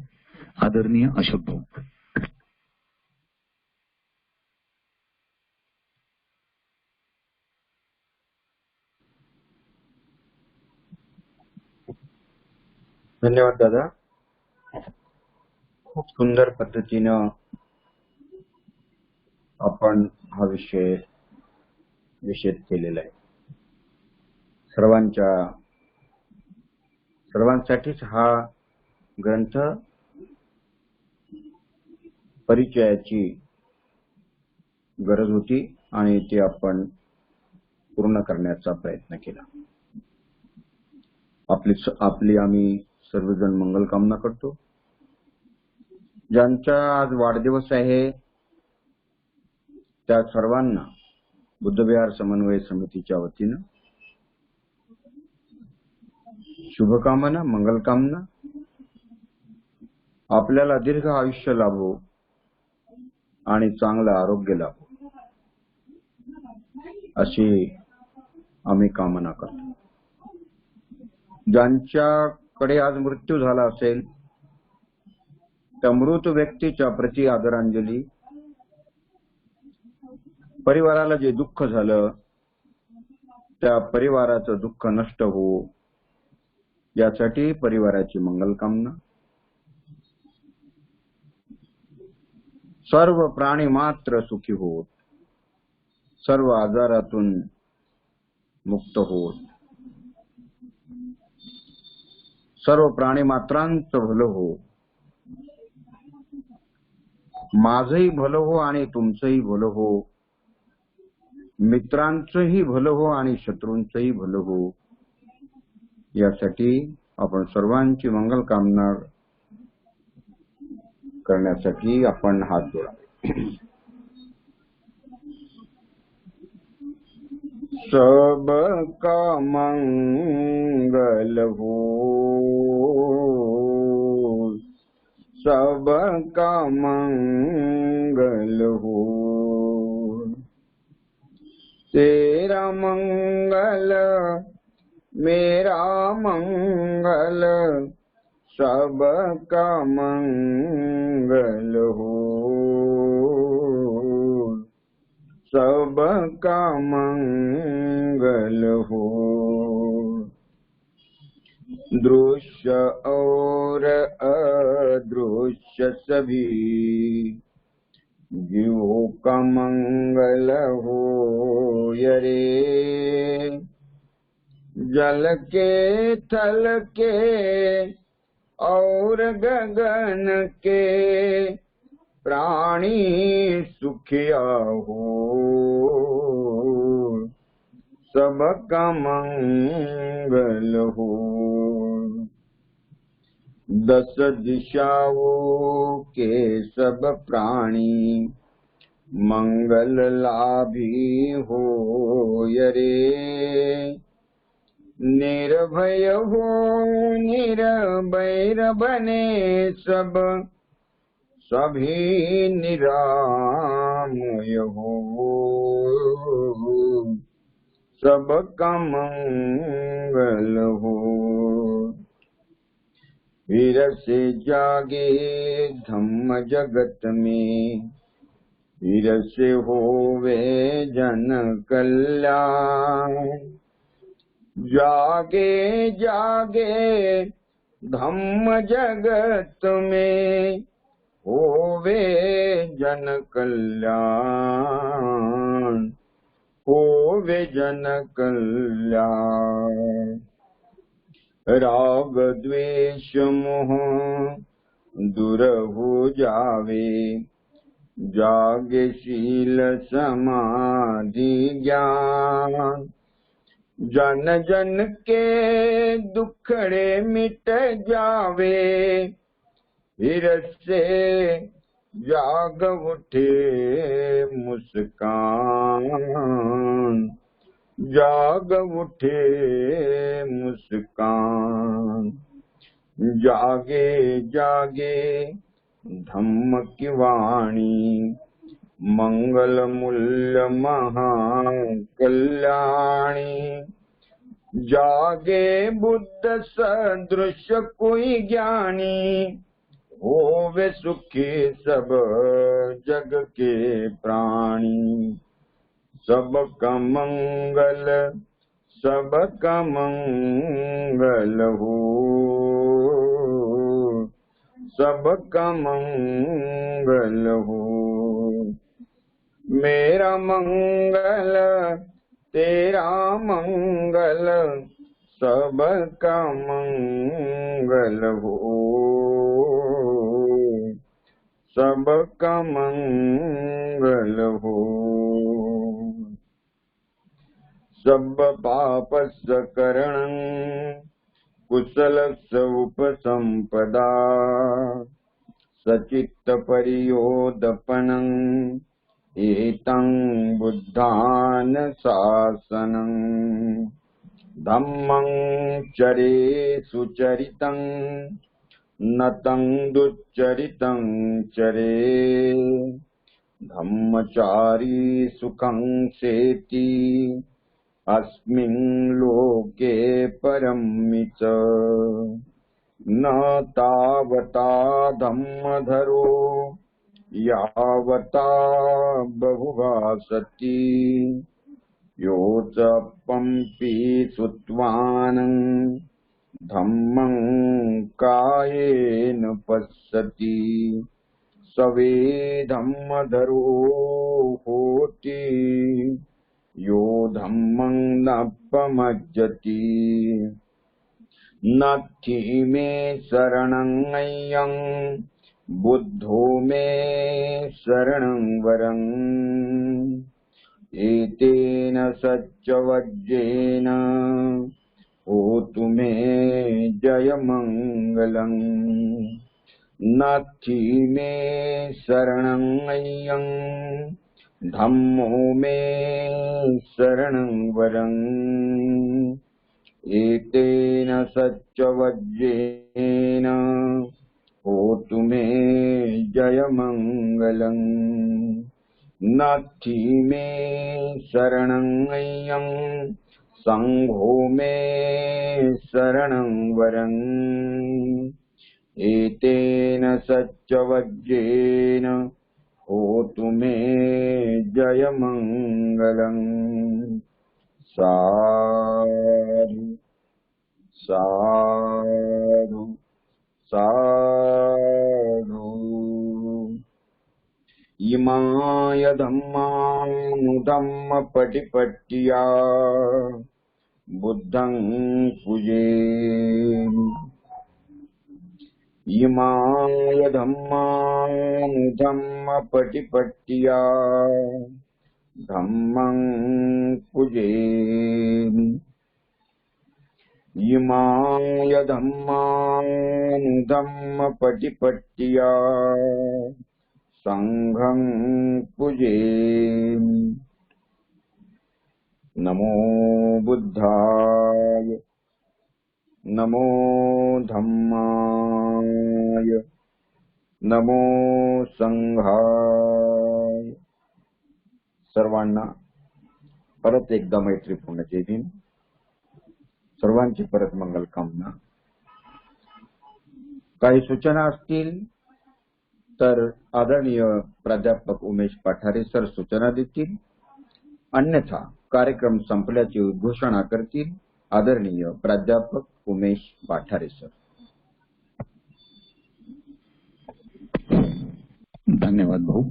Speaker 1: आदरणीय अशोक भाऊ.
Speaker 2: धन्यवाद दादा. खूप सुंदर पद्धतीनं आपण हा विषय विषद केलेला आहे. सर्वांसाठीच हा ग्रंथ परिचयाची गरज होती आणि ती आपण पूर्ण करण्याचा प्रयत्न केला. आपली आम्ही सर्वजण मंगल कामना करतो. ज्यांचा आज वाढदिवस आहे त्या सर्वांना बुद्धविहार समन्वय समितीच्या वतीनं शुभकामना, मंगलकामना. आपल्याला दीर्घ आयुष्य लाभो आणि चांगलं आरोग्य लाभो अशी आम्ही कामना करतो. ज्यांच्याकडे आज मृत्यू झाला असेल त्या मृत व्यक्तीच्या प्रति आदरांजली. परिवाराला जे दुःख झालं त्या परिवाराचं दुःख नष्ट हो यासाठी परिवाराची मंगलकामना. सर्व प्राणी मात्र सुखी होत, सर्व आजारातून मुक्त होत, सर्व प्राणी मात्रांचं भलं हो, माझंही भलं हो आणि तुमचंही भलं हो, मित्रांचंही भलं हो आणि शत्रूंचंही भलं हो यासाठी आपण सर्वांची मंगल कामना करण्यासाठी आपण हात जोडा. सबका मंगल हो, सबका मंगल हो, तेरा मंगल मेरा मंगल, सबका मंगल हो, सबका मंगल हो. दृश्य और अदृश्य सभी जीवों का मंगल हो रे. जल के थल के और गगन के प्राणी सुखिया हो, सबका मंगल हो. दस दिशाओं के सब प्राणी मंगल लाभी हो रे. निर्भय हो निर्भय बने सब, सभी निरामय हो, सबका मंगल हो. वीर से जागे धम्म जगत में, वीर से होवे जन कल्याण. जागे जागे धम्म जगत में, होवे जन कल्याण, होवे जन कल्याण. राग द्वेष मोह दूर हो जावे, जागे शील समाधि ज्ञान. जन जन के दुखड़े मिट जावे, फिर से जाग उठे मुस्कान, जाग उठे मुस्कान. जागे जागे धम्म की वाणी, मंगल मूल्य महाकल्याणी. जागे बुद्ध सदृश कोई ज्ञानी, होवे सुखी सब जग के प्राणी. सबका मंगल, सबका मंगल हो, सबका मंगल हो. मेरा मंगल तेरा मंगल, सबका मंगल हो, सबका मंगल हो. सब पाप सकरण कुशल उपसंपदा, सचित्तपरियोदपनम् एतं बुद्धान शासनम् धम्मं चरे सुचरितं नतं दुच्चरितं चरे धम्मचारी सुखं सेति अस्मिन् लोके परम्मिच न तावता धम्मधरो यावता बहुभासति यो च पम्पि सुत्वानं धम्मं कायेन पश्यति सवे धम्मधरो होति यो धम्मं नपमज्जति नत्थि मे शरणं अय्यं बुद्धो मे शरणं वरम् एतेन सच्चवज्रेण होतु मे जयमङ्गलम् नत्थि मे शरणं अय्यं धम्मो मे शरणं वरम् एतेन सच्चवज्रेण होतु मे जयमङ्गलम् नत्थि मे शरणं अय्यं संघो मे शरणं वरम् एतेन सच्चवज्रेण होतु मे जयमङ्गलम् साधु साधु साधु इमाय धम्मानुधम्म पटिपट्टिया बुद्धं पूजेमि इमाय धम्मानुधम्म पटिपट्टिया धम्मं पूजेमि इमाय धम्मानुधम्म पटिपट्टिया संघं पूजेमि नमो बुद्धाय नमो धम्माय नमो संघाय सर्वांना परत एकदा मैत्रीपूर्ण जय भीम सर्वांची परत मंगल कामना काही सूचना असतील तर आदरणीय प्राध्यापक उमेश पठारे सर सूचना देतील अन्यथा कार्यक्रम संपल्याची घोषणा करतील आदरणीय प्राध्यापक उमेश पठारे सर
Speaker 1: धन्यवाद भाऊ।